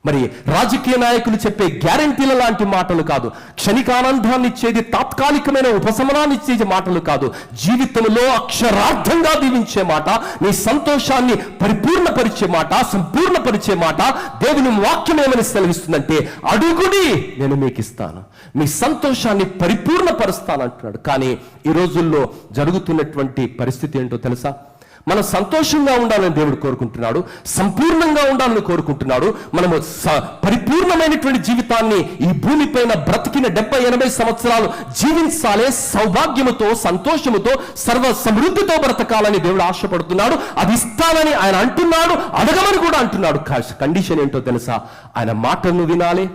మరి రాజకీయ నాయకులు చెప్పే గ్యారంటీల లాంటి మాటలు కాదు, క్షణికానందాన్ని ఇచ్చేది, తాత్కాలికమైన ఉపశమనాన్ని ఇచ్చే మాటలు కాదు, జీవితంలో అక్షరార్థంగా దీవించే మాట, నీ సంతోషాన్ని పరిపూర్ణపరిచే మాట, సంపూర్ణపరిచే మాట. దేవుని వాక్యం ఏమని సెలవిస్తుందంటే, అడుగుడి నేను మీకు ఇస్తాను, మీ సంతోషాన్ని పరిపూర్ణపరుస్తాను అంటున్నాడు. కానీ ఈ రోజుల్లో జరుగుతున్నటువంటి పరిస్థితి ఏంటో తెలుసా? మనం సంతోషంగా ఉండాలని దేవుడు కోరుకుంటున్నాడు, సంపూర్ణంగా ఉండాలని కోరుకుంటున్నాడు. మనము పరిపూర్ణమైనటువంటి జీవితాన్ని ఈ భూమిపైన బ్రతికిన 70-80 సంవత్సరాలు జీవించాలి, సౌభాగ్యముతో, సంతోషముతో, సర్వ సమృద్ధితో బ్రతకాలని దేవుడు ఆశపడుతున్నాడు. అది ఇస్తానని ఆయన అంటున్నాడు, అడగమని కూడా అంటున్నాడు. కండిషన్ ఏంటో తెలుసా? ఆయన మాటలను వినాలి,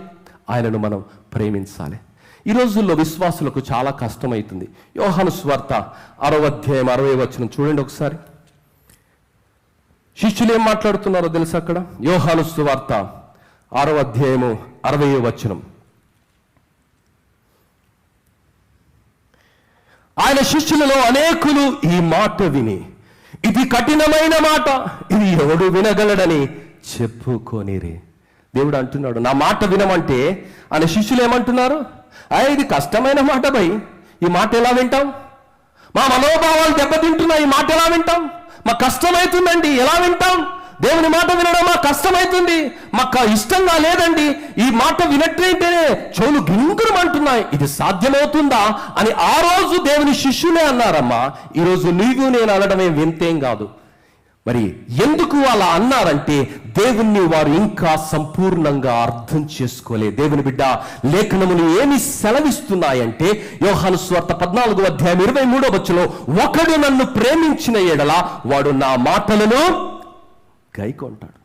ఆయనను మనం ప్రేమించాలి. ఈ రోజుల్లో విశ్వాసులకు చాలా కష్టమవుతుంది. యోహాను సువార్త 6వ అధ్యాయం 60వ వచనం చూడండి ఒకసారి. శిష్యులు ఏం మాట్లాడుతున్నారో తెలుసా అక్కడ? యోహాను సువార్త 6వ అధ్యాయము 60వ వచనం. ఆయన శిష్యులలో అనేకులు ఈ మాట విని, ఇది కఠినమైన మాట, ఇది ఎవడు వినగలడని చెప్పుకోనిరి. దేవుడు అంటున్నాడు, నా మాట వినమంటే ఆయన శిష్యులు ఏమంటున్నారు? ఇది కష్టమైన మాట భయ్, ఈ మాట ఎలా వింటాం? మా మనోభావాలు దెబ్బతింటున్నాయి, ఈ మాట ఎలా వింటాం? మాకు కష్టమవుతుందండి, ఎలా వింటాం? దేవుని మాట వినడం మాకు కష్టమవుతుంది, మాకు ఇష్టంగా లేదండి, ఈ మాట వినట్లయితేనే చెవులు గింగురమంటున్నాయి, ఇది సాధ్యమవుతుందా అని ఆ రోజు దేవుని శిష్యులే అన్నారమ్మా. ఈరోజు నీవు నేను అనడమే వింతేం కాదు. మరి ఎందుకు అలా అన్నారంటే, దేవుణ్ణి వారు ఇంకా సంపూర్ణంగా అర్థం చేసుకోలే. దేవుని బిడ్డ, లేఖనములు ఏమి సెలవిస్తున్నాయంటే, యోహాను సువార్త 14వ అధ్యాయం 23వ వచనంలో, ఒకడు నన్ను ప్రేమించిన ఎడల వాడు నా మాటలను గైకొంటాడు.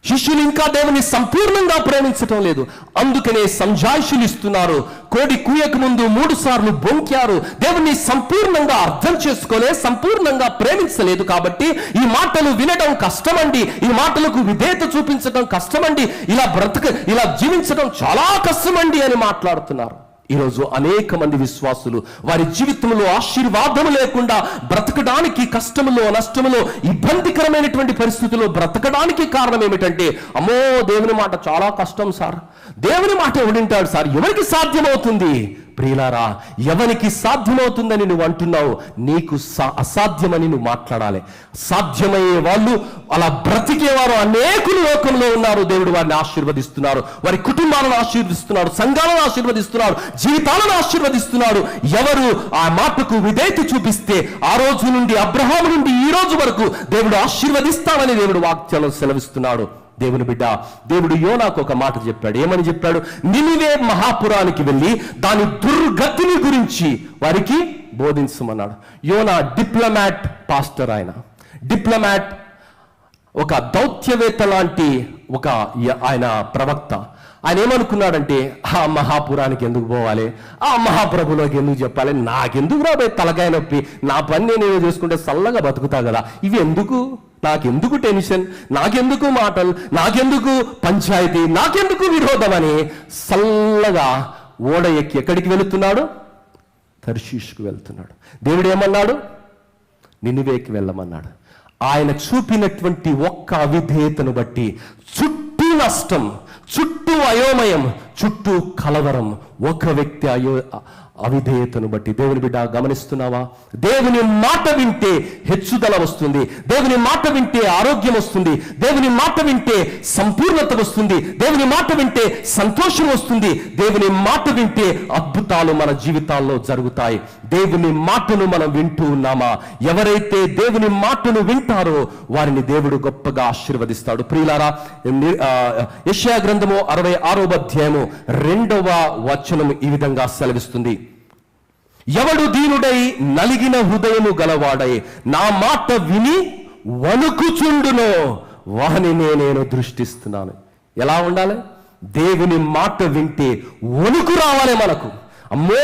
శిష్యులు ఇంకా దేవుని సంపూర్ణంగా ప్రేమించటం లేదు, అందుకనే సంజాయిషులు ఇస్తున్నారు. కోడి కూయక ముందు 3 సార్లు బొంకారు. దేవుని సంపూర్ణంగా అర్థం చేసుకోలే, సంపూర్ణంగా ప్రేమించలేదు. కాబట్టి ఈ మాటలు వినడం కష్టమండి, ఈ మాటలకు విధేయత చూపించడం కష్టమండి, ఇలా జీవించడం చాలా కష్టమండి అని మాట్లాడుతున్నారు. ఈరోజు అనేక మంది విశ్వాసులు వారి జీవితంలో ఆశీర్వాదము లేకుండా బ్రతకడానికి, కష్టములో, నష్టములో, ఇబ్బందికరమైనటువంటి పరిస్థితుల్లో బ్రతకడానికి కారణం ఏమిటంటే, అమ్మో దేవుని మాట చాలా కష్టం సార్, దేవుని మాట ఎవడింటాడు సార్, ఎవరికి సాధ్యమవుతుంది? ప్రియులారా, ఎవరికి సాధ్యమవుతుందని నువ్వు అంటున్నావు, నీకు అసాధ్యమని నువ్వు మాట్లాడాలి. సాధ్యమయ్యే వాళ్ళు, అలా బ్రతికేవారు అనేకులు లోకంలో ఉన్నారు. దేవుడు వారిని ఆశీర్వదిస్తున్నారు, వారి కుటుంబాలను ఆశీర్వదిస్తున్నాడు, సంఘాలను ఆశీర్వదిస్తున్నాడు, జీవితాలను ఆశీర్వదిస్తున్నాడు. ఎవరు ఆ మాటకు విధేయత చూపిస్తే, ఆ రోజు నుండి, అబ్రహాము నుండి ఈ రోజు వరకు దేవుడు ఆశీర్వదిస్తానని దేవుడు వాక్యాలను సెలవిస్తున్నాడు. దేవుని బిడ్డ, దేవుడు యోనాకు ఒక మాట చెప్పాడు. ఏమని చెప్పాడు? నినివే మహాపురానికి వెళ్ళి దాని దుర్గతిని గురించి వారికి బోధించమన్నాడు. యోనా డిప్లొమాట్ పాస్టర్, డిప్లొమాట్, ఒక దౌత్యవేత్త లాంటి ఆయన ప్రవక్త. ఆయన ఏమనుకున్నాడంటే, ఆ మహాపురానికి ఎందుకు పోవాలి, ఆ మహాప్రభులోకి ఎందుకు చెప్పాలి, నాకెందుకు రాబోయే తలకాయ నొప్పి, నా పని నేను చేసుకుంటే చల్లగా బతుకుతా కదా, ఇవి ఎందుకు, నాకెందుకు టెన్షన్, నాకెందుకు మాటలు, నాకెందుకు పంచాయతీ, నాకెందుకు విరోధం అని చల్లగా ఓడ ఎక్కి ఎక్కడికి వెళుతున్నాడు? తర్షీషుకు వెళ్తున్నాడు. దేవుడు ఏమన్నాడు? నినివేకి వెళ్ళమన్నాడు. ఆయన చూపినటువంటి ఒక్క అవిధేయతను బట్టి చుట్టూ నష్టం, చుట్టూ అయోమయం, చుట్టూ కలవరం, ఒక వ్యక్తి అవిధేయతను బట్టి. దేవుని బిడ్డ, గమనిస్తున్నావా? దేవుని మాట వింటే హెచ్చుదల వస్తుంది, దేవుని మాట వింటే ఆరోగ్యం వస్తుంది, దేవుని మాట వింటే సంపూర్ణత వస్తుంది, దేవుని మాట వింటే సంతోషం వస్తుంది, దేవుని మాట వింటే అద్భుతాలు మన జీవితాల్లో జరుగుతాయి. దేవుని మాటను మనం వింటూ ఉన్నామా? ఎవరైతే దేవుని మాటను వింటారో వారిని దేవుడు గొప్పగా ఆశీర్వదిస్తాడు. ప్రియులారా, యెషయా గ్రంథము 66వ అధ్యాయము 2వ వచనం ఈ విధంగా సెలవిస్తుంది. ఎవడు దీనుడై నలిగిన హృదయము గలవాడై నా మాట విని వణుకుచుండునో వానినే నేను దృష్టిస్తున్నాను. ఎలా ఉండాలి? దేవుని మాట వింటే వణుకు రావాలి మనకు. అమ్మో,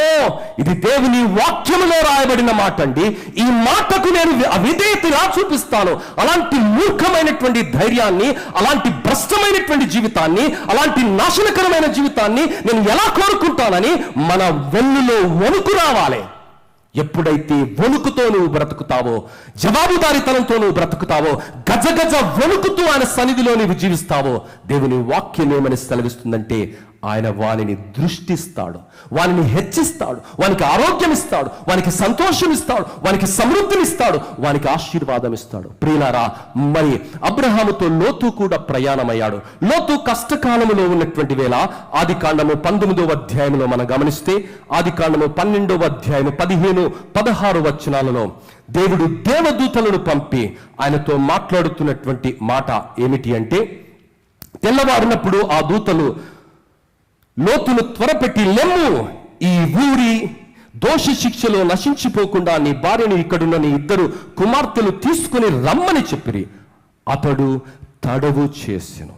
ఇది దేవుని వాక్యములో రాయబడిన మాట అండి, ఈ మాటకు నేను అవిధేయత ఎలా చూపిస్తాను? అలాంటి మూర్ఖమైనటువంటి ధైర్యాన్ని, అలాంటి భ్రష్టమైనటువంటి జీవితాన్ని, అలాంటి నాశనకరమైన జీవితాన్ని నేను ఎలా కోరుకుంటానని మన వెన్నులో వణుకు రావాలి. ఎప్పుడైతే వణుకుతో నువ్వు బ్రతుకుతావో, జవాబుదారీతనంతో నువ్వు బ్రతుకుతావో, గజగజ వణుకుతూ ఆయన సన్నిధిలో నీవు జీవిస్తావో, దేవుని వాక్యం ఏమని సెలవిస్తుందంటే ఆయన వానిని దృష్టిస్తాడు, వానిని హెచ్చిస్తాడు, వానికి ఆరోగ్యం ఇస్తాడు, వానికి సంతోషం ఇస్తాడు, వానికి సమృద్ధినిస్తాడు, వానికి ఆశీర్వాదం ఇస్తాడు. ప్రియులారా, మరి అబ్రహాముతో లోతు కూడా ప్రయాణమయ్యాడు. లోతు కష్టకాలములో ఉన్నటువంటి వేళ ఆదికాండము 19వ అధ్యాయంలో మనం గమనిస్తే, ఆదికాండము 12వ అధ్యాయము 15-16 వచనాలలో దేవుడు దేవదూతలను పంపి ఆయనతో మాట్లాడుతున్నటువంటి మాట ఏమిటి అంటే, తెల్లవారినప్పుడు ఆ దూతలు లోతును త్వరపెట్టి, లెమ్ము, ఈ ఊరి దోష శిక్షలో నశించిపోకుండా నీ భార్యను ఇక్కడున్న నీ 2 కుమార్తెలు తీసుకుని రమ్మని చెప్పిరి. అతడు తడవు చేసెను.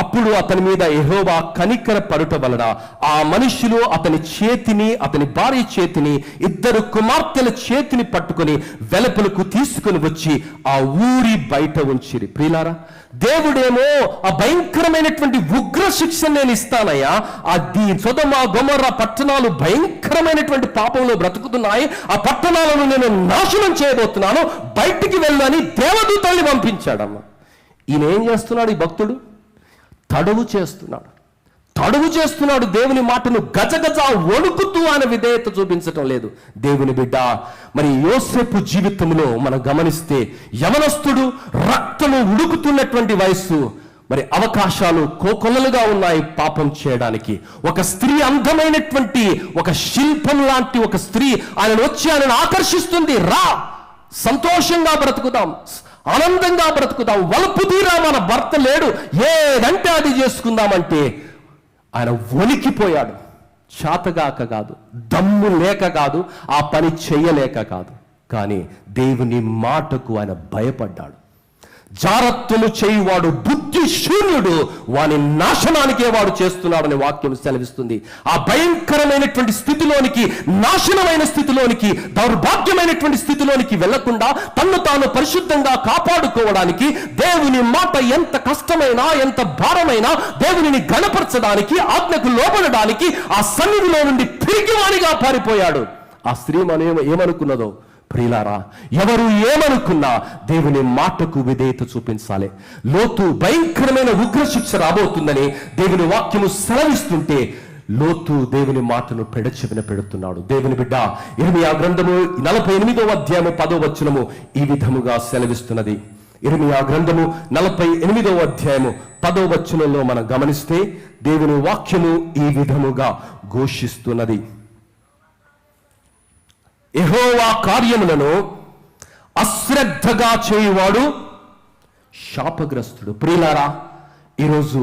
అప్పుడు అతని మీద యెహోవా కనికర పడుట వలన ఆ మనుషులు అతని చేతిని, అతని భార్య చేతిని, 2 కుమార్తెల చేతిని పట్టుకొని వెలుపలకు తీసుకుని వచ్చి ఆ ఊరి బయట ఉంచిరి. ప్రియులారా, దేవుడేమో ఆ భయంకరమైనటువంటి ఉగ్ర శిక్షను నేను ఇస్తానయ్యా, అది సొదొమ గొమొర్రా పట్టణాలు భయంకరమైనటువంటి పాపంలో బ్రతుకుతున్నాయి, ఆ పట్టణాలను నేను నాశనం చేయబోతున్నాను, బయటికి వెళ్ళని దేవదూతల్ని పంపించాడమ్మ. ఈయన ఏం చేస్తున్నాడు? ఈ భక్తుడు తడువు చేస్తున్నాడు. దేవుని మాటను గజగజ వణుకుతూ ఆయన విధేయత చూపించటం లేదు. దేవుని బిడ్డ, మరి యోసేపు జీవితంలో మనం గమనిస్తే, యవనస్తుడు, రక్తము ఉడుకుతున్నటువంటి వయస్సు, మరి అవకాశాలు కోకొల్లలుగా ఉన్నాయి పాపం చేయడానికి. ఒక స్త్రీ, అందమైనటువంటి ఒక శిల్పం లాంటి ఒక స్త్రీ ఆయనను వచ్చి ఆయనను ఆకర్షిస్తుంది. రా, సంతోషంగా బ్రతుకుదాం, ఆనందంగా బ్రతుకుదాం, వలుపు తీరా, మన భర్త లేడు, ఏదంటే అది చేసుకుందామంటే ఆయన వణికిపోయాడు. చేతగాక కాదు, దమ్ము లేక కాదు, ఆ పని చెయ్యలేక కాదు, కానీ దేవుని మాటకు ఆయన భయపడ్డాడు. జారత్వము చేయువాడు బుద్ధి శూన్యుడు, వాని నాశనానికే వాడు చేస్తున్నాడని వాక్యం సెలవిస్తుంది. ఆ భయంకరమైనటువంటి స్థితిలోనికి, నాశనమైన స్థితిలోనికి, దౌర్భాగ్యమైనటువంటి స్థితిలోనికి వెళ్లకుండా తన్ను తాను పరిశుద్ధంగా కాపాడుకోవడానికి, దేవుని మాట ఎంత కష్టమైనా, ఎంత భారమైనా దేవునిని గణపరచడానికి, ఆజ్ఞకు లోబడడానికి ఆ సన్నిధిలో నుండి పిరికివానిగా పారిపోయాడు. ఆ స్త్రీ ఏమనుకున్నదో, ప్రియులారా, ఎవరు ఏమనుకున్నా దేవుని మాటకు విధేయత చూపించాలి. లోతు భయంకరమైన ఉగ్రశిక్ష రాబోతుందని దేవుని వాక్యము సెలవిస్తుంటే లోతు దేవుని మాటను పెడచెవిన పెడుతున్నాడు. దేవుని బిడ్డ, ఇర్మియా గ్రంథము 48వ అధ్యాయము 10వ వచనము ఈ విధముగా సెలవిస్తున్నది. ఇర్మియా గ్రంథము 48వ అధ్యాయము 10వ వచనంలో మనం గమనిస్తే దేవుని వాక్యము ఈ విధముగా ఘోషిస్తున్నది. యెహోవా కార్యములను అశ్రద్ధగా చేయువాడు శాపగ్రస్తుడు. ప్రియులారా, ఈరోజు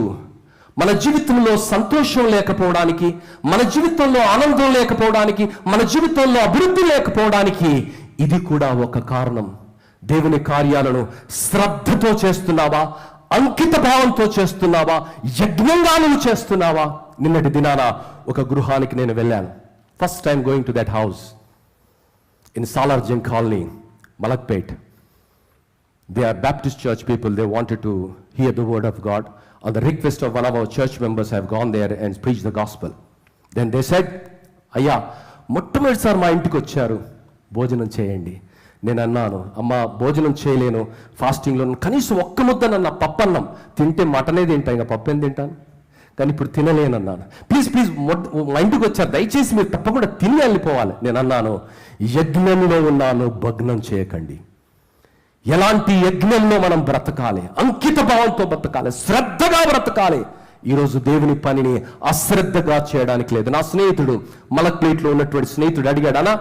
మన జీవితంలో సంతోషం లేకపోవడానికి, మన జీవితంలో ఆనందం లేకపోవడానికి, మన జీవితంలో అభివృద్ధి లేకపోవడానికి ఇది కూడా ఒక కారణం. దేవుని కార్యాలను శ్రద్ధతో చేస్తున్నావా? అంకిత భావంతో చేస్తున్నావా? యజ్ఞంగా నువ్వు చేస్తున్నావా? నిన్నటి దినాన ఒక గృహానికి నేను వెళ్ళాను. First time going to that house in Salarjung Colony, Malakpet. They are Baptist church people. They wanted to hear the word of God. On the request of one of our church members, I have gone there and preached the gospel. Then they said, అయ్యా, మొట్టమొదటిసారి మా ఇంటికి వచ్చారు, భోజనం చేయండి. నేను అన్నాను, అమ్మ భోజనం చేయలేను, ఫాస్టింగ్లో, కనీసం ఒక్క ముద్ద నన్న పప్పన్నం తింటే మటనే తింటా, ఇంకా పప్పు ఏం తింటాను, కానీ ఇప్పుడు తినలేనన్నాను. ప్లీజ్ మా ఇంటికి వచ్చారు, దయచేసి మీరు తప్పకుండా తిని వెళ్ళిపోవాలి. నేను అన్నాను, యజ్ఞంలో ఉన్నాను, భగ్నం చేయకండి. ఎలాంటి యజ్ఞంలో మనం బ్రతకాలి? అంకిత భావంతో బ్రతకాలి, శ్రద్ధగా బ్రతకాలి. ఈరోజు దేవుని పనిని అశ్రద్ధగా చేయడానికి లేదు. నా స్నేహితుడు, మలక్పేట్లో ఉన్నటువంటి స్నేహితుడు అడిగాడు, అన్నా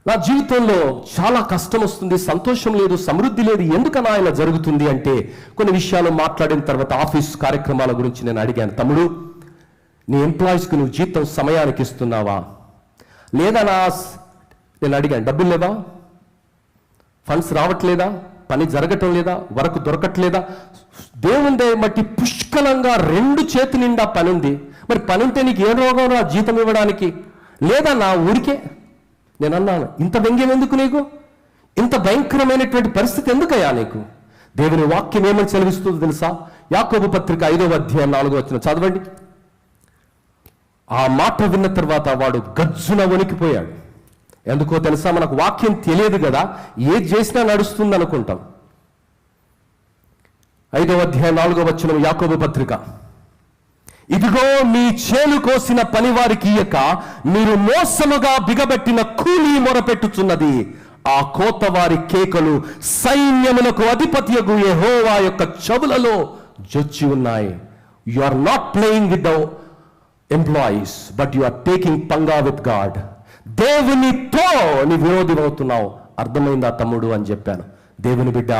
నా జీవితంలో చాలా కష్టం వస్తుంది, సంతోషం లేదు, సమృద్ధి లేదు, ఎందుకన్నా ఇలా జరుగుతుంది అంటే కొన్ని విషయాలు మాట్లాడిన తర్వాత ఆఫీస్ కార్యక్రమాల గురించి నేను అడిగాను. తమ్ముడు, నీ ఎంప్లాయీస్కి నువ్వు జీతం సమయానికి ఇస్తున్నావా? లేదా నేను అడిగాను, డబ్బులు లేవా? ఫండ్స్ రావట్లేదా? పని జరగటం లేదా, వరకు దొరకట్లేదా? దేవుని దయ బట్టి పుష్కలంగా 2 చేతి నిండా పని ఉంది. మరి పని ఉంటే నీకు ఏ రోగం రా జీతం ఇవ్వడానికి? లేదా నా ఊరికే. నేను అన్నాను, ఇంత వ్యంగ్యం ఎందుకు నీకు? ఇంత భయంకరమైనటువంటి పరిస్థితి ఎందుకయ్యా నీకు? దేవుని వాక్యం ఏమని సెలవిస్తుందో తెలుసా? యాకోబు పత్రిక 5వ అధ్యాయం 4వ వచనం చదవండి. ఆ మాట విన్న తర్వాత వాడు గజ్జున వణికిపోయాడు. ఎందుకో తెలుసా? మనకు వాక్యం తెలియదు కదా, ఏది చేసినా నడుస్తుంది అనుకుంటాం. 5వ అధ్యాయం 4వ వచనం యాకోబు పత్రిక. ఇదిగో మీ చేలు కోసిన పని వారికి ఇయ్యక మీరు మోసముగా బిగబెట్టిన కూలీ మొరపెట్టుచున్నది. ఆ కోత వారి కేకలు సైన్యములకు అధిపతియగు యెహోవా యొక్క చెవులలో జొచ్చి ఉన్నాయి. You are not playing with the employees, but you are taking పంగా విత్ గాడ్. దేవునితో నీ విరోధి అవుతున్నావు. అర్థమైందా తమ్ముడు అని చెప్పాను. దేవుని బిడ్డ,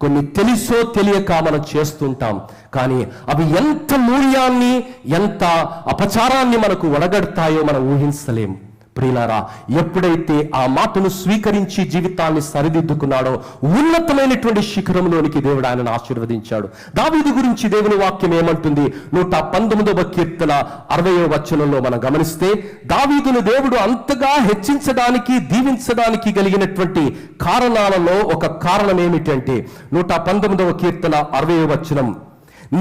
కొన్ని తెలుసో తెలియక మనం చేస్తుంటాం, కానీ అవి ఎంత మూల్యాన్ని, ఎంత అపచారాన్ని మనకు ఒడగడతాయో మనం ఊహించలేం. ప్రియులారా, ఎప్పుడైతే ఆ మాటను స్వీకరించి జీవితాన్ని సరిదిద్దుకున్నాడో ఉన్నతమైనటువంటి శిఖరంలోనికి దేవుడు ఆయనను ఆశీర్వదించాడు. దావీదు గురించి దేవుని వాక్యం ఏమంటుంది? 119వ కీర్తన 60వ వచనంలో మనం గమనిస్తే, దావీదును దేవుడు అంతగా హెచ్చించడానికి, దీవించడానికి కలిగినటువంటి కారణాలలో ఒక కారణం ఏమిటంటే 119వ కీర్తన 60వ వచనం,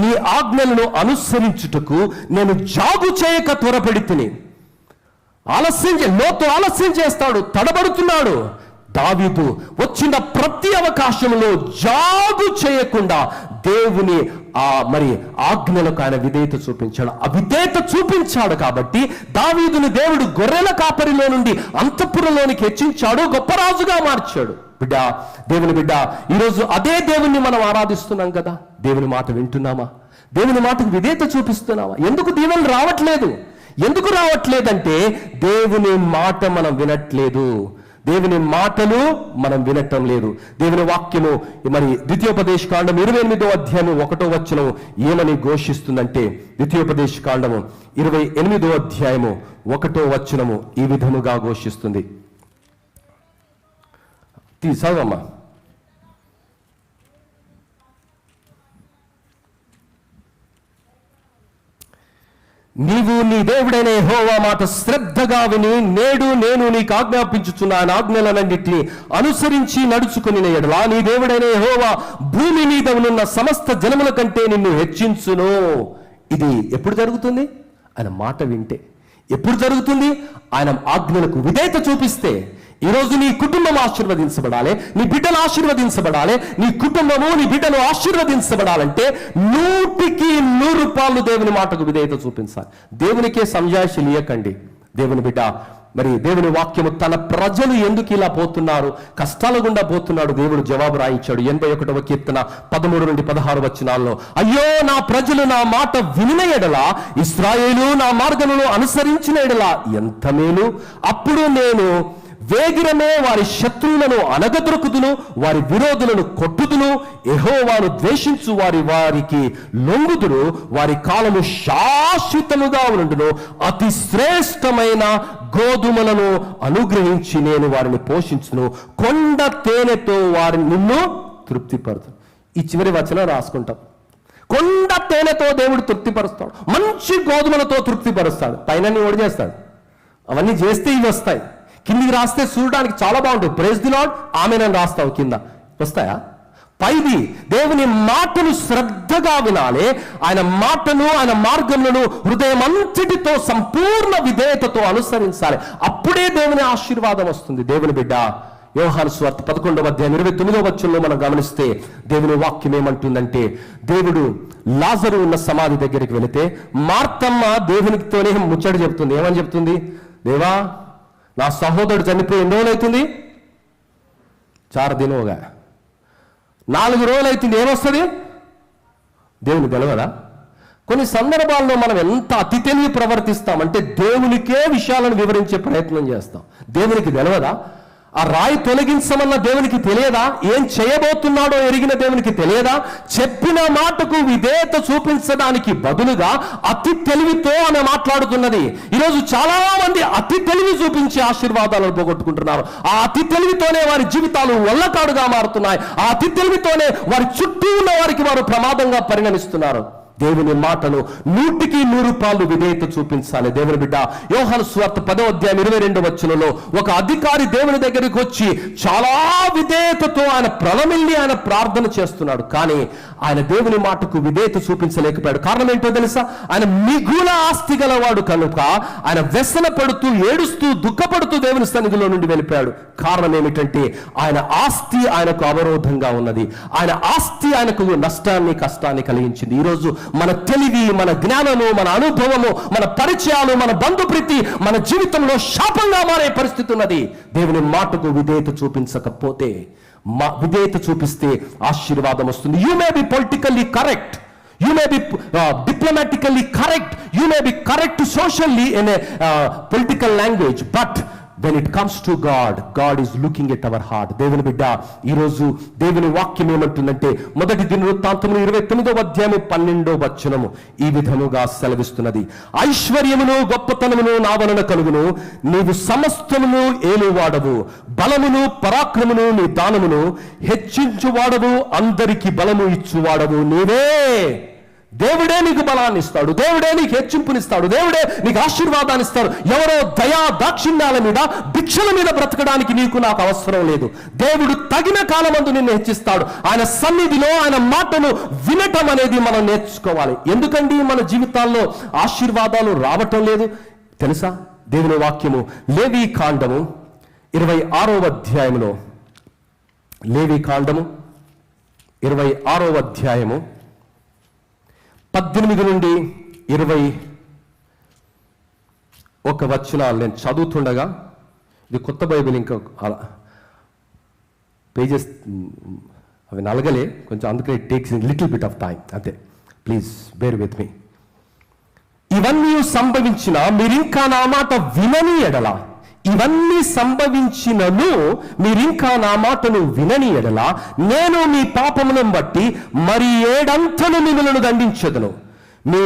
నీ ఆజ్ఞలను అనుసరించుటకు నేను జాగు చేయక త్వరపెడితిని. లోతు ఆలస్యం చేస్తాడు, తడబడుతున్నాడు. దావీదు వచ్చిన ప్రతి అవకాశంలో జాగు చేయకుండా దేవుని మరి ఆజ్ఞలకు ఆయన విధేయత చూపించాడు. అవిధేయత చూపించాడు కాబట్టి దావీదుని దేవుడు గొర్రెల కాపరిలో నుండి అంతఃపురంలోనికి హెచ్చించాడు, గొప్ప రాజుగా మార్చాడు. బిడ్డ, దేవుని బిడ్డ, ఈరోజు అదే దేవుణ్ణి మనం ఆరాధిస్తున్నాం కదా. దేవుని మాట వింటున్నామా? దేవుని మాటకు విధేయత చూపిస్తున్నామా? ఎందుకు దీవెనలు రావట్లేదు? ఎందుకు రావట్లేదంటే దేవుని మాట మనం వినట్లేదు. దేవుని మాటలు మనం వినటం లేదు. దేవుని వాక్యము మరి ద్వితీయోపదేశ కాండం 28వ అధ్యాయం 1వ వచనం ఏమని ఘోషిస్తుందంటే, ద్వితీయోపదేశ కాండము 28వ అధ్యాయము 1వ వచనము ఈ విధముగా ఘోషిస్తుంది. చదవమ్మా. నీవు నీ దేవుడైన యెహోవా మాట శ్రద్ధగా విని నేడు నేను నీకు ఆజ్ఞాపించుచున్న ఆయన ఆజ్ఞలన్నింటినీ అనుసరించి నడుచుకుని ఎడల నీ దేవుడైన యెహోవా భూమి మీద ఉన్న సమస్త జనముల కంటే నిన్ను హెచ్చించును. ఇది ఎప్పుడు జరుగుతుంది? ఆయన మాట వింటే. ఎప్పుడు జరుగుతుంది? ఆయన ఆజ్ఞలకు విధేయత చూపిస్తే. ఈరోజు నీ కుటుంబం ఆశీర్వదించబడాలి, నీ బిడ్డలు ఆశీర్వదించబడాలి, నీ కుటుంబము నీ బిడ్డలు ఆశీర్వదించబడాలంటే 100% దేవుని మాటకు విధేయత చూపించాలి. దేవునికే సంజాయిషి ఇయ్యకండి. దేవుని బిడ్డ, మరి దేవుని వాక్యము తన ప్రజలు ఎందుకు ఇలా పోతున్నారు, కష్టాల గుండా పోతున్నాడు, దేవుడు జవాబు రాయించాడు. 81వ కీర్తన 13 నుండి 16 వచనాల్లో, అయ్యో నా ప్రజలు నా మాట వినిన ఎడల, ఇశ్రాయేలు నా మార్గమును అనుసరించిన ఎడల ఎంత మేలు. అప్పుడు నేను వేగిరమే వారి శత్రువులను అనగదొరుకుదును, వారి విరోధులను కొట్టుదును. యెహోవాను ద్వేషించు వారికి లొంగుదురు, వారి కాలము శాశ్వతముగా ఉండును. అతి శ్రేష్టమైన గోధుమలను అనుగ్రహించి నేను వారిని పోషించును. కొండ తేనెతో వారిని నిన్ను తృప్తిపరుచు. ఈ చివరి వచనం రాసుకుంటాం. కొండ తేనెతో దేవుడు తృప్తిపరుస్తాడు, మంచి గోధుమలతో తృప్తిపరుస్తాడు. పైన ఓడి చేస్తాడు, అవన్నీ చేస్తే ఇవి వస్తాయి. కిందికి రాస్తే చూడడానికి చాలా బాగుంటుంది. ప్రైజ్ ది లార్డ్, ఆమేన్ అని రాస్తావు, కింద వస్తాయా? పైది దేవుని మాటను శ్రద్ధగా వినాలి. ఆయన మాటను, ఆయన మార్గములను హృదయం అంతటితో సంపూర్ణ విధేయతతో అనుసరించాలి. అప్పుడే దేవుని ఆశీర్వాదం వస్తుంది. దేవుని బిడ్డ, యోహాను సువార్త 11వ అధ్యాయం 29వ వచనంలో మనం గమనిస్తే దేవుని వాక్యం ఏమంటుందంటే, దేవుడు లాజరు ఉన్న సమాధి దగ్గరికి వెళితే మార్తమ్మ దేవునితోనే ముచ్చట చెప్తుంది. ఏమని చెప్తుంది? దేవా, నా సహోదరుడు చనిపోయి ఎన్ని రోజులు అవుతుంది? 4 దినోగా 4 రోజులు అవుతుంది. ఏమొస్తుంది? దేవుని తెలవదా? కొన్ని సందర్భాల్లో మనం ఎంత అతి తెలివి ప్రవర్తిస్తామంటే దేవునికే విషయాలను వివరించే ప్రయత్నం చేస్తాం. దేవునికి తెలవదా? ఆ రాయి తొలగించమన్న దేవునికి తెలియదా? ఏం చేయబోతున్నాడో ఎరిగిన దేవునికి తెలియదా? చెప్పిన మాటకు విధేయత చూపించడానికి బదులుగా అతి తెలివితో ఆమె మాట్లాడుతున్నది. ఈరోజు చాలా మంది అతి తెలివి చూపించి ఆశీర్వాదాలను పోగొట్టుకుంటున్నారు. ఆ అతి తెలివితోనే వారి జీవితాలు వల్లకాడుగా మారుతున్నాయి. ఆ అతి తెలివితోనే వారి చుట్టూ ఉన్న వారికి వారు ప్రమాదంగా పరిగణిస్తున్నారు. దేవుని మాటను 100% విధేయత చూపించాలి. దేవుని బిడ్డ, యోహాను సువార్త 10వ అధ్యాయం 22వ వచనంలో ఒక అధికారి దేవుని దగ్గరికి వచ్చి చాలా విధేయతతో ఆయన ప్రలమిల్లి ఆయన ప్రార్థన చేస్తున్నాడు. కానీ ఆయన దేవుని మాటకు విధేయత చూపించలేకపోయాడు. కారణం ఏంటో తెలుసా? ఆయన మిగుల ఆస్తి గలవాడు కనుక ఆయన వ్యసన పడుతూ ఏడుస్తూ దుఃఖపడుతూ దేవుని సన్నిధిలో నుండి వెళ్ళిపోయాడు. కారణం ఏమిటంటే ఆయన ఆస్తి ఆయనకు అవరోధంగా ఉన్నది. ఆయన ఆస్తి ఆయనకు నష్టాన్ని కష్టాన్ని కలిగించింది. ఈరోజు మన తెలివి, మన జ్ఞానము, మన అనుభవము, మన పరిచయాలు, మన బంధుప్రీతి మన జీవితంలో శాపంగా మారే పరిస్థితి ఉన్నది. దేవుని మాటకు విధేయత చూపించకపోతే, విధేయత చూపిస్తే ఆశీర్వాదం వస్తుంది. You may be politically correct, you may be diplomatically correct, you may be correct socially in a political language, but when it comes to God, God is looking at our heart. దేవుని బిడ్డ, ఈరోజు దేవుని వాక్యం ఏమంటుందంటే మొదటి దినవృత్తాంతములు 29వ అధ్యాయము 12వ వచనము ఈ విధముగా సెలవిస్తున్నది. ఐశ్వర్యమును గొప్పతనమును నా వలన కలుగును, నీవు సమస్తమును ఏలువాడవు, బలమును పరాక్రమును నీ దానమును హెచ్చించువాడవు, అందరికి బలము ఇచ్చువాడవు నీవే. దేవుడే నీకు బలాన్ని ఇస్తాడు, దేవుడే నీకు హెచ్చింపునిస్తాడు, దేవుడే నీకు ఆశీర్వాదాన్ని ఇస్తాడు. ఎవరో దయా దాక్షిణ్యాల మీద, భిక్షల మీద బ్రతకడానికి నీకు నాకు అవసరం లేదు. దేవుడు తగిన కాలమందు నిన్ను హెచ్చిస్తాడు. ఆయన సన్నిధిలో ఆయన మాటను వినటం అనేది మనం నేర్చుకోవాలి. ఎందుకండి మన జీవితాల్లో ఆశీర్వాదాలు రావటం లేదు తెలుసా? దేవుని వాక్యము లేవీ కాండము 26వ అధ్యాయములో, లేవీ కాండము 26వ అధ్యాయము 18 నుండి 21 వచనాలు నేను చదువుతుండగా, ఇది కొత్త బైబిల్, ఇంకా పేజెస్ అవి నలగలే కొంచెం, అందుకే it takes little bit of time, అంతే. Please bear with me. ఇవన్నీ సంభవించిన మీరింకా నా మాట వినని ఎడల, ఇవన్నీ సంభవించినను మీరింకా నా మాటను వినని ఎడల, నేను మీ పాపములను బట్టి మరి 7 అంతలు మిమ్మలను దండించదును. మీ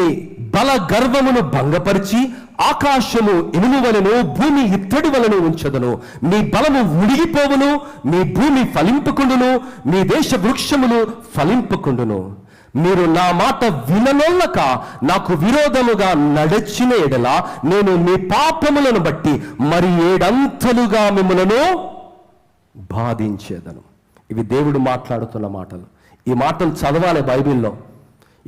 బల గర్వమును భంగపరిచి ఆకాశము ఇనుము వలెను భూమి ఇత్తడి వలెను ఉంచదును. మీ బలము ఉడిగిపోవును, మీ భూమి ఫలింపకుండును, మీ దేశ వృక్షములు ఫలింపకుండును. మీరు నా మాట విననొల్లక నాకు విరోధముగా నడచిన ఎడల నేను మీ పాపములను బట్టి మరి 7 అంతలుగా మిమ్మలను బాధించేదను. ఇవి దేవుడు మాట్లాడుతున్న మాటలు. ఈ మాటలు చదవాలి బైబిల్లో.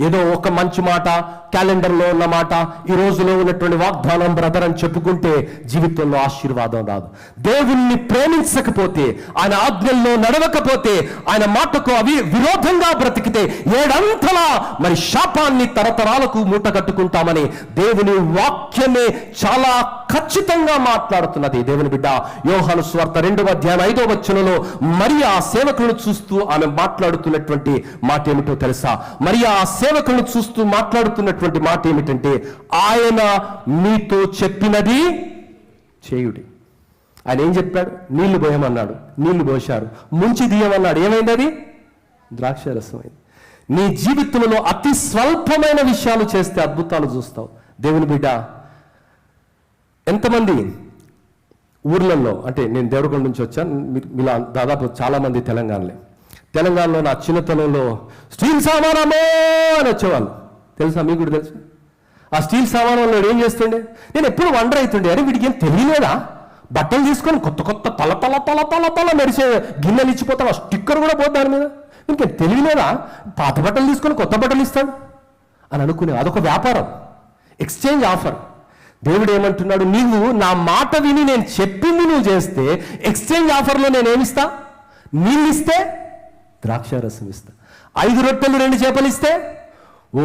ఏదో ఒక మంచి మాట, క్యాలెండర్లో ఉన్న మాట, ఈ రోజులో ఉన్నటువంటి వాగ్దానం బ్రదర్ అని చెప్పుకుంటే జీవితంలో ఆశీర్వాదం రాదు. దేవుణ్ణి ప్రేమించకపోతే, ఆయన ఆజ్ఞల్లో నడవకపోతే, ఆయన మాటకు విరోధంగా బ్రతికితే 7 అంతలా మరి శాపాన్ని తరతరాలకు మూట కట్టుకుంటామని దేవుని వాక్యమే చాలా ఖచ్చితంగా మాట్లాడుతున్నది. దేవుని బిడ్డ, యోహాను సువార్త 2వ అధ్యాయం 5వ వచనంలో మరియా ఆ సేవకులను చూస్తూ ఆమె మాట్లాడుతున్నటువంటి మాట ఏమిటో తెలుసా? మరియా ఆ సేవకులను చూస్తూ మాట్లాడుతున్నటువంటి మాట ఏమిటంటే, ఆయన మీతో చెప్పినది చేయుడి. ఆయన ఏం చెప్పాడు? నీళ్లు పోయమన్నాడు, నీళ్లు పోశారు. ముంచి తీయమన్నాడు, ఏమైంది? అది ద్రాక్షారసమైంది. నీ జీవితంలో అతి స్వల్పమైన విషయాలు చేస్తే అద్భుతాలు చూస్తావు. దేవుని బిడ్డ, ఎంతమంది ఊర్లలో, అంటే నేను దేవరకొండ నుంచి వచ్చాను, ఇలా దాదాపు చాలామంది తెలంగాణలో నా చిన్నతనంలో స్టీల్ సామానమో అని వచ్చేవాళ్ళు తెలుసా? మీకు కూడా తెలుసు. ఆ స్టీల్ సామానంలో ఏం చేస్తుండే? నేను ఎప్పుడు వండర్ అవుతుండే, అరే వీడికి ఏం తెలియలేదా? బట్టలు తీసుకొని కొత్త కొత్త తల మెరిసే గిన్నెలు ఇచ్చిపోతాడు, ఆ స్టిక్కర్ కూడా పోతుంది దాని మీద. ఇంకేం తెలియలేదా? పాత బట్టలు తీసుకొని కొత్త బట్టలు ఇస్తాడు అని అనుకునే, అదొక వ్యాపారం, ఎక్స్చేంజ్ ఆఫర్. దేవుడు ఏమంటున్నాడు? నీవు నా మాట విని నేను చెప్పింది నువ్వు చేస్తే ఎక్స్చేంజ్ ఆఫర్లో నేనేమిస్తా? నీళ్ళు ఇస్తే ద్రాక్షారసం ఇస్తా. 5 రొట్టెలు 2 చేపలు ఇస్తే ఓ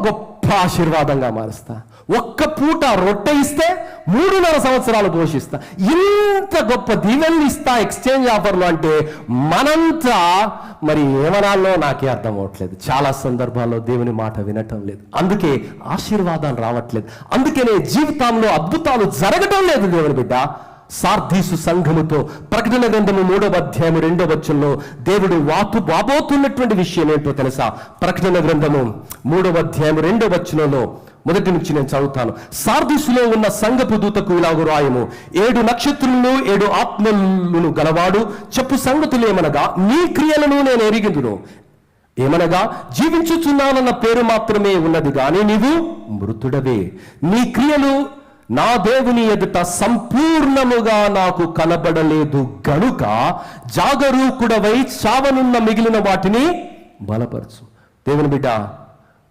గొప్ప ఆశీర్వాదంగా మారుస్తా. ఒక్క పూట రొట్టె ఇస్తే 3.5 సంవత్సరాలు పోషిస్తా. ఇంత గొప్ప దీవెనలు ఇస్తా ఎక్స్చేంజ్ ఆఫర్లు. అంటే మనంతా మరి ఏమనాలో నాకే అర్థం అవ్వట్లేదు. చాలా సందర్భాల్లో దేవుని మాట వినటం లేదు, అందుకే ఆశీర్వాదాలు రావట్లేదు, అందుకనే జీవితంలో అద్భుతాలు జరగటం లేదు. దేవుని బిడ్డ, సార్దీసు సంఘముతో ప్రకటన గ్రంథము 3వ అధ్యాయము 2వ వచనంలో దేవుడు వాబోతున్నటువంటి విషయం ఏంటో తెలుసా? ప్రకటన గ్రంథము 3వ అధ్యాయము 2వ వచనంలో మొదటి నుంచి నేను చదువుతాను. సార్దీసులో ఉన్న సంఘపు దూతకు ఇలాగు రాయము, 7 నక్షత్రులను 7 ఆత్మలను గలవాడు చెప్పు సంగతులు ఏమనగా, నీ క్రియలను నేను ఎరిగిందును. ఏమనగా, జీవించుచున్నానన్న పేరు మాత్రమే ఉన్నది గాని నీవు మృతుడవే. నీ క్రియలు నా దేవుని ఎదుట సంపూర్ణముగా నాకు కనబడలేదు గనుక జాగరూకుడవై చావనున్న మిగిలిన వాటిని బలపరచు. దేవుని బిడ్డ,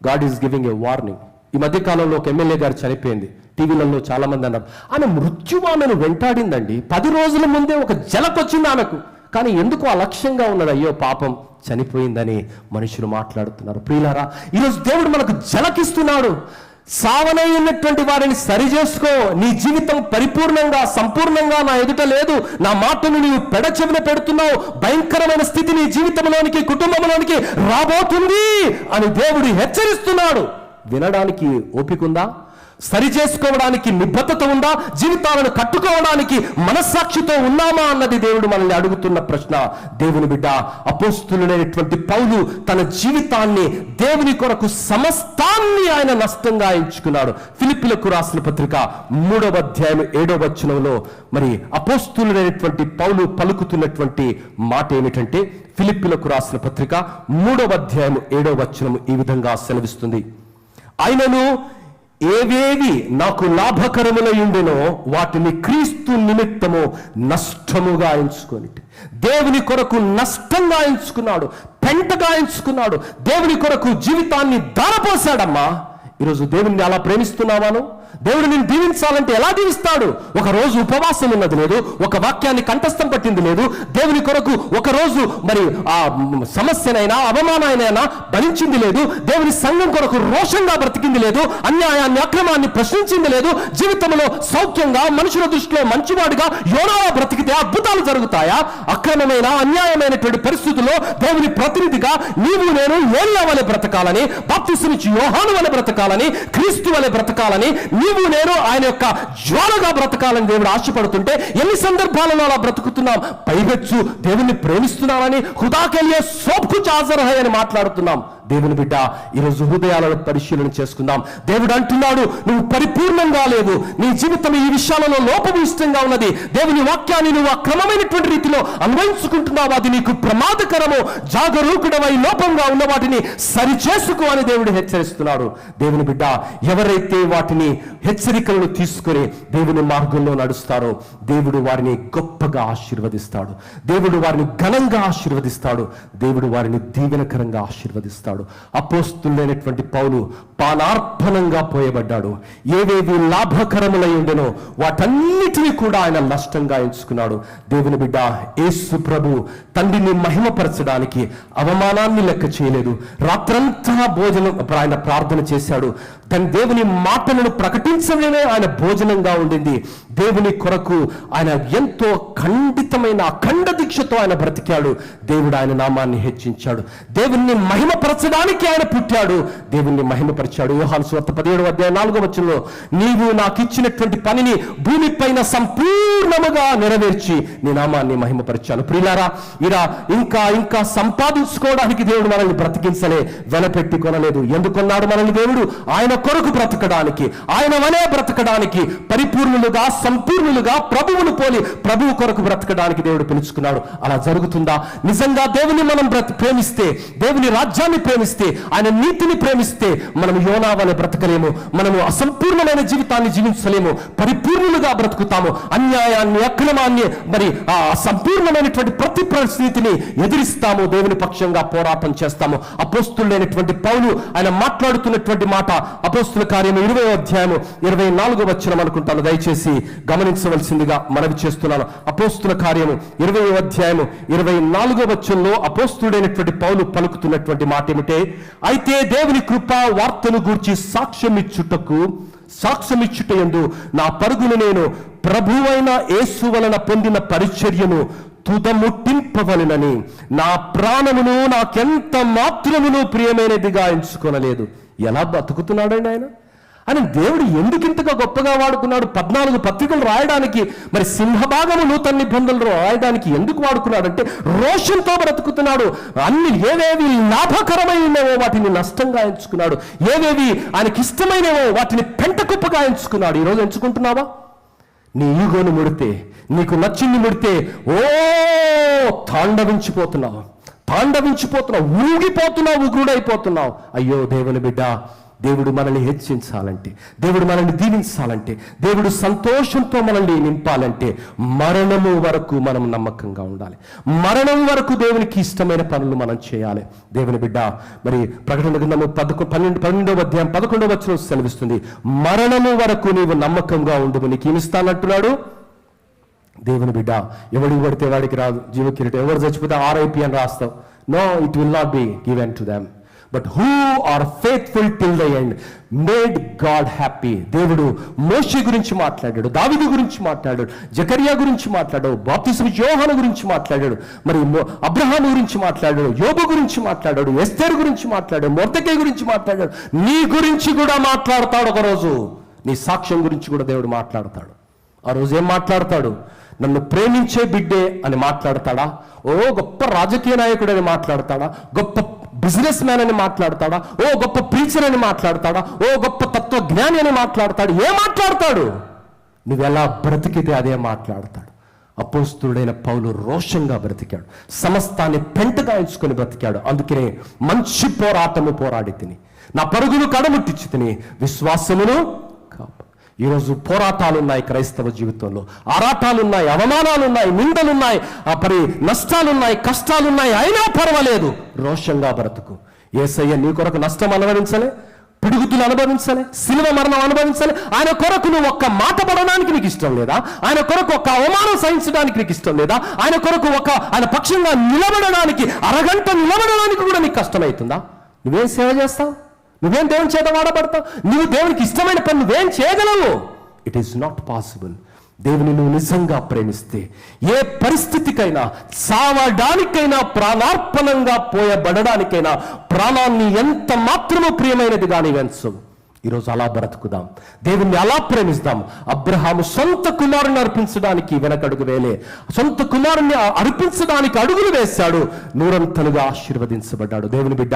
God is giving a warning. ఈ మధ్యకాలంలో ఒక ఎమ్మెల్యే గారు చనిపోయింది. టీవీలలో చాలా మంది అన్నారు, ఆమె మృత్యువు ఆమెను వెంటాడిందండి. 10 రోజుల ముందే ఒక జలకొచ్చింది ఆమెకు, కానీ ఎందుకు అలక్ష్యంగా ఉన్నది? అయ్యో పాపం చనిపోయిందని మనుషులు మాట్లాడుతున్నారు. ప్రియులారా, ఈరోజు దేవుడు మనకు జలకిస్తున్నాడు. సావనై ఉన్నటువంటి వారిని సరి చేసుకో. నీ జీవితం పరిపూర్ణంగా సంపూర్ణంగా నా ఎదుట లేదు, నా మాటను నీవు పెడచెవిన పెడుతున్నావు, భయంకరమైన స్థితి నీ జీవితంలోనికి కుటుంబంలోనికి రాబోతుంది అని దేవుడు హెచ్చరిస్తున్నాడు. వినడానికి ఓపికందా? సరి చేసుకోవడానికి నిబద్ధత ఉందా? జీవితాలను కట్టుకోవడానికి మనస్సాక్షితో ఉన్నామా అన్నది దేవుడు మనల్ని అడుగుతున్న ప్రశ్న. దేవుని బిడ్డ, అపోస్తులుడైనటువంటి పౌలు తన జీవితాన్ని దేవుని కొరకు సమస్తాన్ని ఆయన నష్టంగా ఎంచుకున్నాడు. ఫిలిప్పీలకు రాసిన పత్రిక 3వ అధ్యాయం 7వ వచనంలో మరి అపోస్తులుడైనటువంటి పౌలు పలుకుతున్నటువంటి మాట ఏమిటంటే, ఫిలిప్పీలకు రాసిన పత్రిక 3వ అధ్యాయం 7వ వచనం ఈ విధంగా సెలవిస్తుంది, ఆయనను ఏవేవి నాకు లాభకరములై ఉండెనో వాటిని క్రీస్తు నిమిత్తము నష్టముగా ఎంచుకొని, దేవుని కొరకు నష్టంగా ఎంచుకున్నాడు, పెంటగా ఎంచుకున్నాడు. దేవుని కొరకు జీవితాన్ని ధారపోసాడమ్మా. ఈరోజు దేవుణ్ణి అలా ప్రేమిస్తున్నావాను? దేవుడు నేను దీవించాలంటే ఎలా దీవిస్తాడు? ఒక రోజు ఉపవాసం ఉన్నది లేదు, ఒక వాక్యాన్ని కంఠస్థం పట్టింది లేదు, దేవుని కొరకు ఒక రోజు మరి ఆ సమస్యనైనా అవమానాన్నైనా భరించింది లేదు, దేవుని సంఘం కొరకు రోషంగా బ్రతికింది లేదు, అన్యాయాన్ని అక్రమాన్ని ప్రశ్నించింది లేదు. జీవితంలో సౌఖ్యంగా మనుషుల దృష్టిలో మంచివాడిగా యోనాలా బ్రతికితే అద్భుతాలు జరుగుతాయా? అక్రమమైన అన్యాయమైనటువంటి పరిస్థితుల్లో దేవుని ప్రతినిధిగా నీవు నేను ఏలియా వలె బ్రతకాలని, బాప్తిస్మనిచ్చి యోహాను వలె బ్రతకాలని, క్రీస్తు వలె బ్రతకాలని, నీవు నేను ఆయన యొక్క జ్వాలగా బ్రతకాలని దేవుడు ఆశపడుతుంటే ఎన్ని సందర్భాలలో అలా బ్రతుకుతున్నాం? పైపెచ్చు దేవుణ్ణి ప్రేమిస్తున్నామని హుదాకెళ్ళే సోప్కు చాజరహై అని మాట్లాడుతున్నాం. దేవుని బిడ్డ, ఈరోజు హృదయాలను పరిశీలన చేసుకుందాం. దేవుడు అంటున్నాడు, నువ్వు పరిపూర్ణంగా లేవు, నీ జీవితం ఈ విషయాలలో లోపభూయిష్టంగా ఉన్నది, దేవుని వాక్యాన్ని నువ్వు అక్రమమైనటువంటి రీతిలో అన్వయించుకుంటున్నావు, అది నీకు ప్రమాదకరము, జాగరూకుడవై లోపంగా ఉన్న వాటిని సరి చేసుకో అని దేవుడు హెచ్చరిస్తున్నాడు. దేవుని బిడ్డ, ఎవరైతే వాటిని హెచ్చరికలను తీసుకొని దేవుని మార్గంలో నడుస్తారో దేవుడు వారిని గొప్పగా ఆశీర్వదిస్తాడు, దేవుడు వారిని ఘనంగా ఆశీర్వదిస్తాడు, దేవుడు వారిని దీవెనకరంగా ఆశీర్వదిస్తాడు. అపోస్తులైనటువంటి పౌలు పానార్పణంగా పోయబడ్డాడు. ఏవేవి లాభకరములై ఉండెనో వాటన్నిటినీ కూడా ఆయన నష్టంగా ఎంచుకున్నాడు. దేవుని బిడ్డ, యేసు ప్రభు తండ్రిని మహిమపరచడానికి అవమానాన్ని లెక్క చేయలేదు. రాత్రంతా భోజనం ఆయన ప్రార్థన చేశాడు. తన దేవుని మాటలను ప్రకటించడమే ఆయన భోజనంగా ఉండింది. దేవుని కొరకు ఆయన ఎంతో ఖండితమైన అఖండ దీక్షతో ఆయన బ్రతికాడు. దేవుడు ఆయన నామాన్ని హెచ్చించాడు. దేవుణ్ణి మహిమపరచడానికి ఆయన పుట్టాడు, దేవుణ్ణి మహిమపరిచాడు. యోహాను సువార్త 17వ అధ్యాయం 4వ వచనంలో, నీవు నాకు ఇచ్చినటువంటి పనిని భూమిపైన సంపూర్ణముగా నెరవేర్చి నీ నామాన్ని మహిమపరిచాను. ప్రియులారా, ఇలా ఇంకా ఇంకా సంపాదించుకోవడానికి దేవుడు మనల్ని బ్రతికించలే, వెనపెట్టి కొనలేదు. ఎందుకున్నాడు మనల్ని దేవుడు? ఆయన కొరకు బ్రతకడానికి, ఆయన వలే బ్రతకడానికి, పరిపూర్ణులుగా సంపూర్ణులుగా ప్రభువును పోలి ప్రభువు కొరకు బ్రతకడానికి దేవుడు పిలుచుకున్నాడు. అలా జరుగుతుందా? నిజంగా దేవుని మనం ప్రేమిస్తే, దేవుని రాజ్యాన్ని ప్రేమిస్తే, ఆయన నీతిని ప్రేమిస్తే మనం యోనా వలె బ్రతకలేము, మనము అసంపూర్ణమైన జీవితాన్ని జీవించలేము, పరిపూర్ణులుగా బ్రతుకుతాము. అన్యాయాన్ని అక్రమాన్ని మరి ఆ అసంపూర్ణమైనటువంటి ప్రతి పరిస్థితిని ఎదిరిస్తాము, దేవుని పక్షంగా పోరాటం చేస్తాము. అపోస్తులైనటువంటి పౌలు ఆయన మాట్లాడుతున్నటువంటి మాట అపోస్తుల కార్యము 20వ అధ్యాయము 24వ వచనం అనుకుంటాను, దయచేసి గమనించవలసిందిగా మనవి చేస్తున్నాను. అపోస్తుల కార్యము 20వ అధ్యాయము 24వ వచనంలో అపోస్తుడైనటువంటి పౌలు పలుకుతున్నటువంటి మాట ఏమిటే, అయితే దేవుని కృపా వార్తను గూర్చి సాక్ష్యమిచ్చుటయందు నా పరుగును నేను ప్రభువైన యేసు వలన పొందిన పరిచర్యను తుదముట్టింపవలెనని నా ప్రాణమును నాకెంత మాత్రమును ప్రియమైనదిగా ఎంచుకొనలేదు. ఎలా బతుకుతున్నాడండి ఆయన? అని దేవుడు ఎందుకింతగా గొప్పగా వాడుకున్నాడు? 14 పత్రికలు రాయడానికి, మరి సింహభాగము నూతన నిబంధనలు రాయడానికి ఎందుకు వాడుకున్నాడంటే రోషంతో బ్రతుకుతున్నాడు. అన్ని ఏవేవి లాభకరమైనవో వాటిని నష్టంగా ఎంచుకున్నాడు, ఏవేవి ఆయనకి ఇష్టమైనవో వాటిని పెంటకుప్పగా ఎంచుకున్నాడు. ఈరోజు ఎంచుకుంటున్నావా? నీ ఈగోను ముడితే, నీకు నచ్చింది ముడితే తాండవించిపోతున్నావు, ఊగిపోతున్నావు, ఉగ్రుడైపోతున్నావు. అయ్యో దేవుని బిడ్డ, దేవుడు మనల్ని హెచ్చించాలంటే, దేవుడు మనల్ని దీవించాలంటే, దేవుడు సంతోషంతో మనల్ని నింపాలంటే మరణము వరకు మనం నమ్మకంగా ఉండాలి. మరణం వరకు దేవునికి ఇష్టమైన పనులు మనం చేయాలి. దేవుని బిడ్డ, మరి ప్రకటన గ్రంథము 12వ అధ్యాయం 11వ వచనం సెలవిస్తుంది, మరణము వరకు నీవు నమ్మకంగా ఉండు, నీకు ఏమిస్తానంటున్నాడు దేవుని బిడ్డ. ఎవడికి పడితే వాడికి రాదు జీవకిరీటం, ఎవరు చచ్చిపోతే RIP అని రాస్తావు. No, it will not be given to them, but who are faithful till the end made God happy. దేవుడు మోషే గురించి మాట్లాడాడు, దావీదు గురించి మాట్లాడాడు, జకరియా గురించి మాట్లాడాడు, బాప్తిస్మ యోహాను గురించి మాట్లాడాడు, మరి అబ్రహాము గురించి మాట్లాడాడు, యోబు గురించి మాట్లాడాడు, ఎస్తేరు గురించి మాట్లాడాడు, మొర్దెకై గురించి మాట్లాడాడు. నీ గురించి కూడా మాట్లాడతాడు. ఒకరోజు నీ సాక్ష్యం గురించి కూడా దేవుడు మాట్లాడతాడు. ఆ రోజు ఏం మాట్లాడతాడు? నన్ను ప్రేమించే బిడ్డే అని మాట్లాడతాడా? ఓ గొప్ప రాజకీయ నాయకుడు అని మాట్లాడతాడా? గొప్ప బిజినెస్ మ్యాన్ అని మాట్లాడతాడా? ఓ గొప్ప ప్రీచర్ అని మాట్లాడతాడా? ఓ గొప్ప తత్వజ్ఞాని అని మాట్లాడతాడు? ఏం మాట్లాడతాడు? నువ్వెలా బ్రతికితే అదే మాట్లాడతాడు. అపోస్తుడైన పౌలు రోషంగా బ్రతికాడు, సమస్తాన్ని పెంటగా ఎంచుకొని బ్రతికాడు. అందుకనే మంచి పోరాటము పోరాడి తిని, నా పరుగును కడముట్టించి తిని, విశ్వాసమును కాపు. ఈరోజు పోరాటాలున్నాయి క్రైస్తవ జీవితంలో, ఆరాటాలున్నాయి, అవమానాలున్నాయి, నిందలున్నాయి, మరి నష్టాలున్నాయి, కష్టాలున్నాయి. అయినా పర్వాలేదు, రోషంగా బ్రతుకు. యేసయ్య నీ కొరకు నష్టం అనుభవించలే, పిడుగుతులు అనుభవించాలి, శిలువ మరణం అనుభవించాలి. ఆయన కొరకు నువ్వు ఒక్క మాట పడడానికి నీకు ఇష్టం లేదా? ఆయన కొరకు ఒక్క అవమానం సహించడానికి నీకు ఇష్టం లేదా? ఆయన కొరకు ఆయన పక్షంగా నిలబడడానికి, అరగంట నిలబడడానికి కూడా నీకు కష్టమవుతుందా? నువ్వేం సేవ చేస్తావు? నువ్వేం దేవుని చేత వాడబడతావు? నువ్వు దేవునికి ఇష్టమైన పని నువ్వేం చేయగలవు? It is not possible. దేవుని నువ్వు నిజంగా ప్రేమిస్తే ఏ పరిస్థితికైనా, సావడానికైనా, ప్రాణార్పణంగా పోయబడడానికైనా ప్రాణాన్ని ఎంత మాత్రమూ ప్రియమైనదిగా నీవు ఎంచవు. ఈరోజు అలా బ్రతుకుదాం, దేవుణ్ణి అలా ప్రేమిస్తాం. అబ్రహాము సొంత కుమారుని అర్పించడానికి వెనకడుగు వేలే, సొంత కుమారుని అర్పించడానికి అడుగులు వేశాడు, నూరంతలుగా ఆశీర్వదించబడ్డాడు. దేవుని బిడ్డ,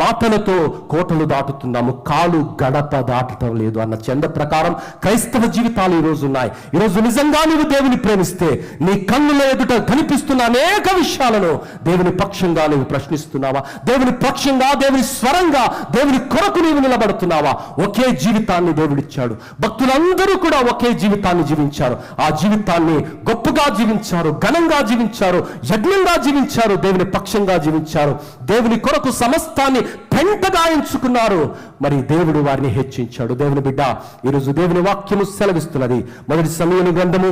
మాటలతో కోటలు దాటుతున్నాము, కాలు గడప దాటడం లేదు అన్న చంద ప్రకారం క్రైస్తవ జీవితాలు ఈరోజు ఉన్నాయి. ఈరోజు నిజంగా నీవు దేవుని ప్రేమిస్తే నీ కన్నుల ఎదుట కనిపిస్తున్న అనేక విషయాలను దేవుని పక్షంగా నీవు ప్రశ్నిస్తున్నావా? దేవుని పక్షంగా, దేవుని స్వరంగా, దేవుని కొరకు నీవు నిలబడుతున్నావా? ఒకే జీవితాన్ని దేవుడిచ్చాడు. భక్తులందరూ కూడా ఒకే జీవితాన్ని జీవించారు. ఆ జీవితాన్ని గొప్పగా జీవించారు, ఘనంగా జీవించారు, యజ్ఞంగా జీవించారు, దేవుని పక్షంగా జీవించారు, దేవుని కొరకు సమస్తాన్ని పెంటగా ఎంచుకున్నారు. మరి దేవుడు వారిని హెచ్చించాడు. దేవుని బిడ్డ, ఈరోజు దేవుని వాక్యము సెలవిస్తున్నది. మొదటి సమూయేలు గ్రంథము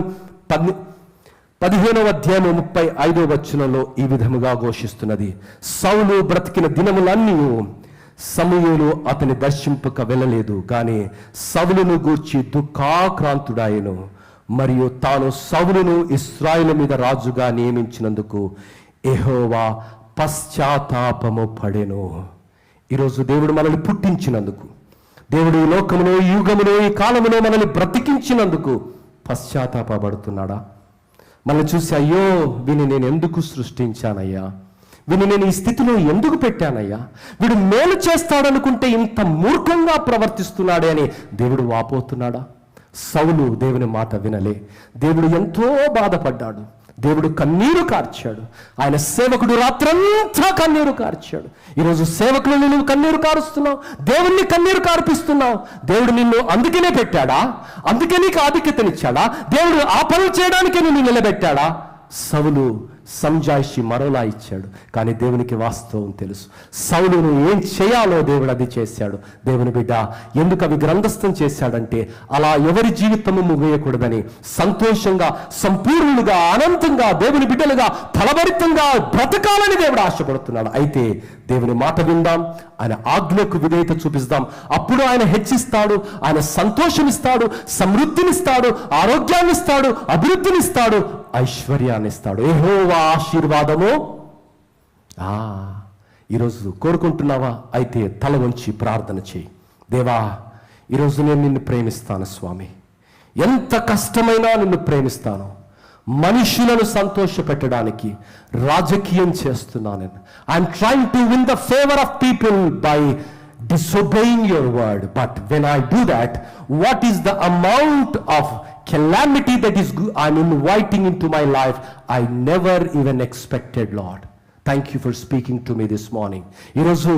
15వ అధ్యాయము 35వ వచనంలో ఈ విధముగా ఘోషిస్తున్నది, సౌలు బ్రతికిన దినములన్నీ సమూయేలు అతని దర్శింపక వెళ్ళలేదు, కానీ సౌలును గూర్చి దుఃఖాక్రాంతుడాయెను. మరియు తాను సౌలును ఇశ్రాయేలు మీద రాజుగా నియమించినందుకు యెహోవా పశ్చాత్తాపము పడెను. ఈరోజు దేవుడు మనల్ని పుట్టించినందుకు, దేవుడు ఈ లోకములో, ఈ యుగములో, ఈ కాలములో మనల్ని బ్రతికించినందుకు పశ్చాత్తాపడుతున్నాడా? మనల్ని చూసి, అయ్యో వీని నేను ఎందుకు సృష్టించానయ్యా, వీడిని నేను ఈ స్థితిలో ఎందుకు పెట్టానయ్యా, వీడు మేలు చేస్తాడనుకుంటే ఇంత మూర్ఖంగా ప్రవర్తిస్తున్నాడే అని దేవుడు వాపోతున్నాడా? సౌలు దేవుని మాట వినలే, దేవుడు ఎంతో బాధపడ్డాడు, దేవుడు కన్నీరు కార్చాడు. ఆయన సేవకుడు రాత్రంతా కన్నీరు కార్చాడు. ఈరోజు సేవకులు నువ్వు కన్నీరు కారుస్తున్నావు, దేవుణ్ణి కన్నీరు కార్పిస్తున్నావు. దేవుడు నిన్ను అందుకనే పెట్టాడా? అందుకే నీకు ఆధిక్యతనిచ్చాడా? దేవుడు ఆ పనులు చేయడానికే నిన్ను నిలబెట్టాడా? సౌలు సంజాయిషి మరోలా ఇచ్చాడు, కానీ దేవునికి వాస్తవం తెలుసు. సౌలును ఏం చేయాలో దేవుడు అది చేశాడు. దేవుని బిడ్డ, ఎందుకు అవి గ్రంథస్థం చేశాడంటే అలా ఎవరి జీవితము ముగియకూడదని, సంతోషంగా, సంపూర్ణులుగా, అనంతంగా, దేవుని బిడ్డలుగా ఫలభరితంగా బ్రతకాలని దేవుడు ఆశపడుతున్నాడు. అయితే దేవుని మాట విందాం, ఆయన ఆజ్ఞకు విధేయత చూపిస్తాం. అప్పుడు ఆయన హెచ్చిస్తాడు, ఆయన సంతోషమిస్తాడు, సమృద్ధినిస్తాడు, ఆరోగ్యాన్నిస్తాడు, అభివృద్ధినిస్తాడు, ఐశ్వర్యాన్ని ఇస్తాడు. యెహోవా ఆశీర్వాదము. ఈరోజు కోరుకుంటున్నావా? అయితే తల వంచి ప్రార్థన చేయి. దేవా, ఈరోజు నేను నిన్ను ప్రేమిస్తాను స్వామి, ఎంత కష్టమైనా నిన్ను ప్రేమిస్తాను. మనుషులను సంతోషపెట్టడానికి రాజకీయం చేస్తున్నాను. I'm trying to win the favour of people by disobeying your word. But when I do that, what is the amount of calamity that is I'm inviting into my life? I never even expected, Lord. Thank you for speaking to me this morning. ఈరోజు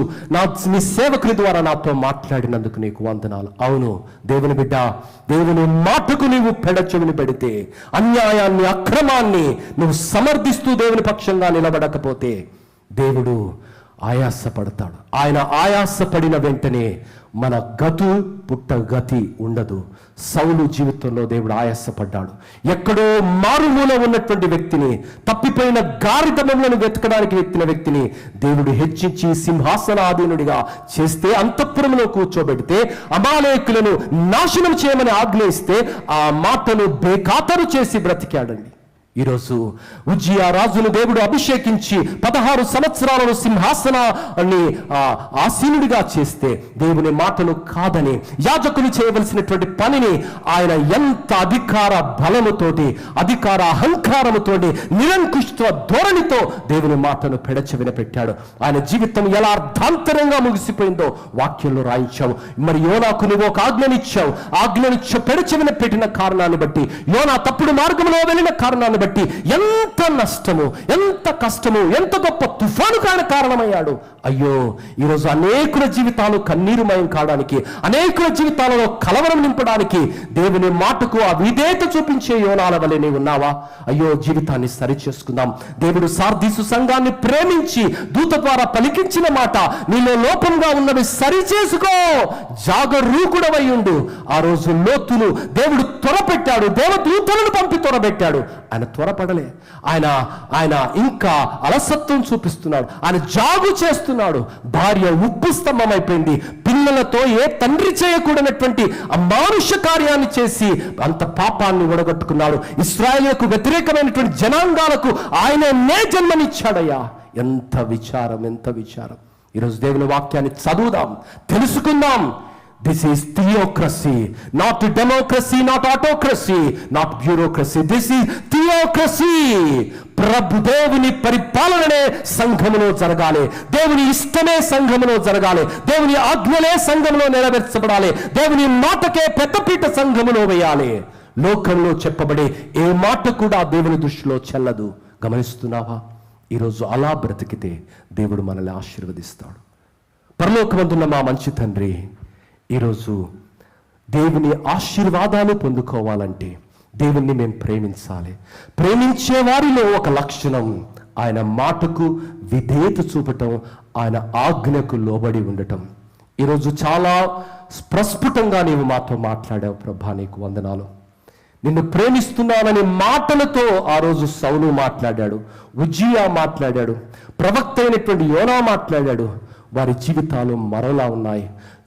నీ సేవకుని ద్వారా నాతో మాట్లాడినందుకు నీకు వందనాలు. అవును దేవుని బిడ్డ, దేవుని మాటకు నీవు పెడచెవిని పెడితే, అన్యాయాన్ని అక్రమాన్ని నువ్వు సమర్థిస్తూ దేవుని పక్షంగా నిలబడకపోతే దేవుడు ఆయాసపడతాడు. ఆయన ఆయాసపడిన వెంటనే మన పుట్టగతి ఉండదు. సౌలు జీవితంలో దేవుడు ఆయాసపడ్డాడు. ఎక్కడో మారుమూల ఉన్నటువంటి వ్యక్తిని, తప్పిపోయిన గారిదమములను వెతకడానికి వెతికిన వ్యక్తిని దేవుడు హెచ్చించి సింహాసనాధీనుడిగా చేస్తే, అంతఃపురంలో కూర్చోబెడితే, అమాలేకులను నాశనం చేయమని ఆజ్ఞయిస్తే ఆ మాటను బేఖాతరు చేసి బ్రతికాడండి. ఈరోజు ఉజ్జియా రాజును దేవుడు అభిషేకించి 16 సంవత్సరాలను సింహాసనాన్ని ఆసీనుడిగా చేస్తే, దేవుని మాటను కాదని యాజకులు చేయవలసినటువంటి పనిని ఆయన ఎంత అధికార బలముతోటి, అధికార అహంకారముతోటి, నిరంకుశత్వ ధోరణితో దేవుని మాటను పెడచెవిన పెట్టాడు. ఆయన జీవితం ఎలా అర్థాంతరంగా ముగిసిపోయిందో వాక్యంలో రాయించావు. మరి యోనాకు నువ్వు ఒక ఆజ్ఞనిచ్చావు. ఆజ్ఞనిచ్చ పెడచెవిన పెట్టిన కారణాన్ని బట్టి, యోనా తప్పుడు మార్గంలో వెళ్ళిన కారణాన్ని బట్టి ఎంత నష్టము, ఎంత కష్టము, ఎంత గొప్ప తుఫాను కారణమయ్యాడు. అయ్యో, ఈరోజు అనేకుల జీవితాలు కన్నీరుమయం కావడానికి, అనేకుల జీవితాలలో కలవరం నింపడానికి దేవుని మాటకు అవిధేయత చూపించే యోనాల వలె నీవు ఉన్నావా? అయ్యో, జీవితాన్ని సరిచేసుకుందాం. దేవుడు సార్దీసు సంఘాన్ని ప్రేమించి దూత ద్వారా పలికించిన మాట, నీలో లోపంగా ఉన్నవి సరిచేసుకో, జాగరూకుడవై ఉండు. ఆ రోజు లోతును దేవుడు త్వరపెట్టాడు, దేవదూతలను పంపి త్వరపెట్టాడు. ఆయన త్వరపడలే. ఆయన ఇంకా అలసత్వం చూపిస్తున్నాడు. ఆయన జాగు చేస్తున్నాడు. భార్య ఉప్పు స్తంభం అయిపోయింది. పిల్లలతో ఏ తండ్రి చేయకూడనటువంటి అమానుష కార్యాన్ని చేసి అంత పాపాన్ని ఒడగట్టుకున్నాడు. ఇశ్రాయేలుకు వ్యతిరేకమైనటువంటి జనాంగాలకు ఆయనే జన్మనిచ్చాడయ్యా. ఎంత విచారం, ఎంత విచారం. ఈరోజు దేవుని వాక్యాన్ని చదువుదాం, తెలుసుకుందాం. This is theocracy, not democracy, not autocracy, not bureaucracy. This is theocracy. ప్రభు దేవుని పరిపాలననే సంఘములో జరగాలి. దేవుని ఇష్టమే సంఘములో జరగాలి. దేవుని ఆజ్ఞలే సంఘములో నెరవేర్చబడాలి. దేవుని మాటకే పెద్దపీట సంఘములో వేయాలి. లోకంలో చెప్పబడే ఏ మాట కూడా దేవుని దృష్టిలో చెల్లదు. గమనిస్తున్నావా? ఈరోజు అలా బ్రతికితే దేవుడు మనల్ని ఆశీర్వదిస్తాడు. పరలోకమందున్న మా మంచి తండ్రి, ఈరోజు దేవుని ఆశీర్వాదాలు పొందుకోవాలంటే దేవుణ్ణి మేము ప్రేమించాలి. ప్రేమించే వారిలో ఒక లక్షణం ఆయన మాటకు విధేయత చూపటం, ఆయన ఆజ్ఞకు లోబడి ఉండటం. ఈరోజు చాలా ప్రస్ఫుటంగా నీవు మాతో మాట్లాడావు ప్రభా, నీకు వందనాలు. నిన్ను ప్రేమిస్తున్నానని మాటలతో ఆ రోజు సౌలు మాట్లాడాడు, ఉజ్జియా మాట్లాడాడు, ప్రవక్త అయినటువంటి యోనా మాట్లాడాడు. వారి జీవితాలు మరోలా ఉన్నాయి.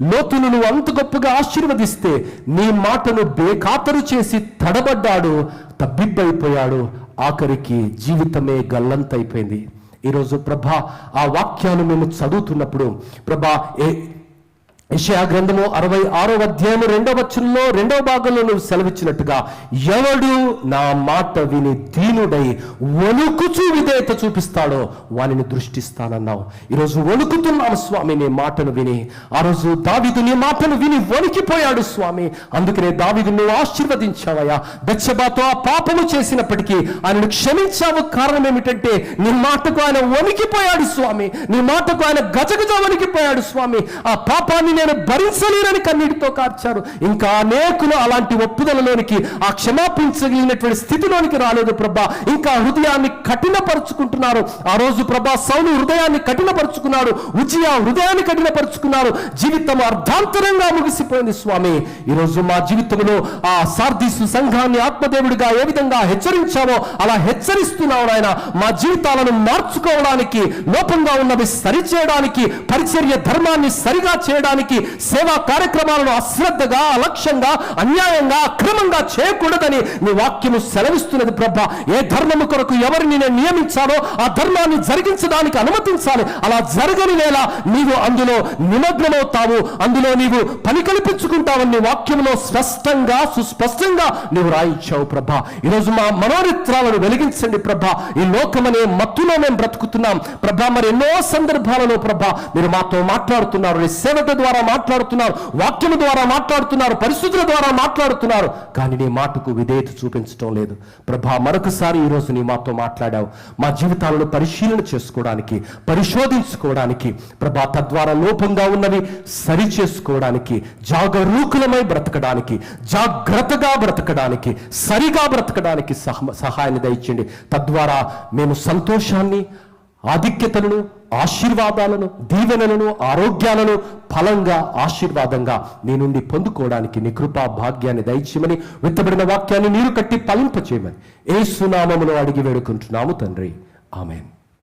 లోతును నువ్వు అంత గొప్పగా ఆశీర్వదిస్తే నీ మాటను బేఖాతరు చేసి తడబడ్డాడు, తబ్బిబ్బైపోయాడు. ఆఖరికి జీవితమే గల్లంతైపోయింది. ఈరోజు ప్రభా, ఆ వాక్యాలు మేము చదువుతున్నప్పుడు ప్రభా, యెషయా గ్రంథము 66వ అధ్యాయము 2వ వచనంలో 2వ భాగంలో నువ్వు సెలవిచ్చినట్టుగా, ఎవడు నా మాట విని దీనుడై వణుకుచూ విధేయత చూపిస్తాడో వానిని దృష్టిస్తానన్నావు. ఈరోజు వణుకుతున్నాము స్వామి నీ మాటను విని. ఆ రోజు దావీదు నీ మాటను విని వణికిపోయాడు స్వామి. అందుకనే దావీదు నువ్వు ఆశీర్వదించావయ్యా. బెత్షెబాతో ఆ పాపము చేసినప్పటికీ ఆయనను క్షమించావు. కారణం ఏమిటంటే నీ మాటకు ఆయన వణికిపోయాడు స్వామి. నీ మాటకు ఆయన గజగజ వణికిపోయాడు స్వామి. ఆ పాపాన్ని నేను భరించలేనని కన్నీటితో కార్చారు. ఇంకా అనేకులు అలాంటి ఒప్పుదలలోనికి, ఆ క్షమాపించగలిగినటువంటి స్థితిలోనికి రాలేదు ప్రభా. ఇంకా హృదయాన్ని కఠినపరుచుకుంటున్నారు. ఆ రోజు ప్రభా సౌలు హృదయాన్ని కఠినపరుచుకున్నాడు, ఉజ్జియా హృదయాన్ని కఠినపరుచుకున్నారు. జీవితం అర్ధాంతరంగా ముగిసిపోయింది స్వామి. ఈరోజు మా జీవితంలో ఆ సార్దీసు సంఘాన్ని ఆత్మదేవుడిగా ఏ విధంగా హెచ్చరించావో అలా హెచ్చరిస్తున్నావు నాయన. మా జీవితాలను మార్చుకోవడానికి, లోపంగా ఉన్నవి సరిచేయడానికి, పరిచర్య ధర్మాన్ని సరిగా చేయడానికి చేయడానికి, సేవా కార్యక్రమాలను అశ్రద్ధగా, అలక్ష్యంగా, అన్యాయంగా, అక్రమంగా చేయకూడదని నీ వాక్యము సెలవిస్తున్నది ప్రభా. ఏ ధర్మము కొరకు ఎవరిని నేను నియమించాలో ఆ ధర్మాన్ని జరిగించడానికి అనుమతించాలి. అలా జరగని వేళ నీవు అందులో నిమగ్నమవుతావు, అందులో నీవు పని కల్పించుకుంటావని నీ వాక్యంలో స్పష్టంగా సుస్పష్టంగా నీవు రాయించావు ప్రభా. ఈరోజు మా మనోరిత్రాలను వెలిగించండి ప్రభా. ఈ లోకమనే మత్తులో మేము బ్రతుకుతున్నాం ప్రభా. మరి ఎన్నో సందర్భాలలో ప్రభా మీరు మాతో మాట్లాడుతున్నారు, నీ సేవక ద్వారా మాట్లాడుతున్నారు, వాక్యము ద్వారా మాట్లాడుతున్నారు, పరిస్థితుల ద్వారా మాట్లాడుతున్నారు, కానీ నీ మాటకు విధేయత చూపించడం లేదు ప్రభా. మరొకసారి ఈరోజు నీ మాతో మాట్లాడావు. మా జీవితాలను పరిశీలన చేసుకోవడానికి, పరిశోధించుకోవడానికి ప్రభా, తద్వారా లోపంగా ఉన్నవి సరి చేసుకోవడానికి, జాగరూకులమై బ్రతకడానికి, జాగ్రత్తగా బ్రతకడానికి, సరిగా బ్రతకడానికి సహాయాన్ని దయచేయండి. తద్వారా మేము సంతోషాన్ని, ఆధిక్యతలను, ఆశీర్వాదాలను, దీవెనలను, ఆరోగ్యాలను ఫలంగా, ఆశీర్వాదంగా నీ నుండి పొందుకోవడానికి నీ కృపా భాగ్యాన్ని దయచేయమని, విత్తబడిన వాక్యాన్ని నీరు కట్టి ఫలింపచేయమని యేసు నామములో అడిగి వేడుకుంటున్నాము తండ్రి. ఆమేన్.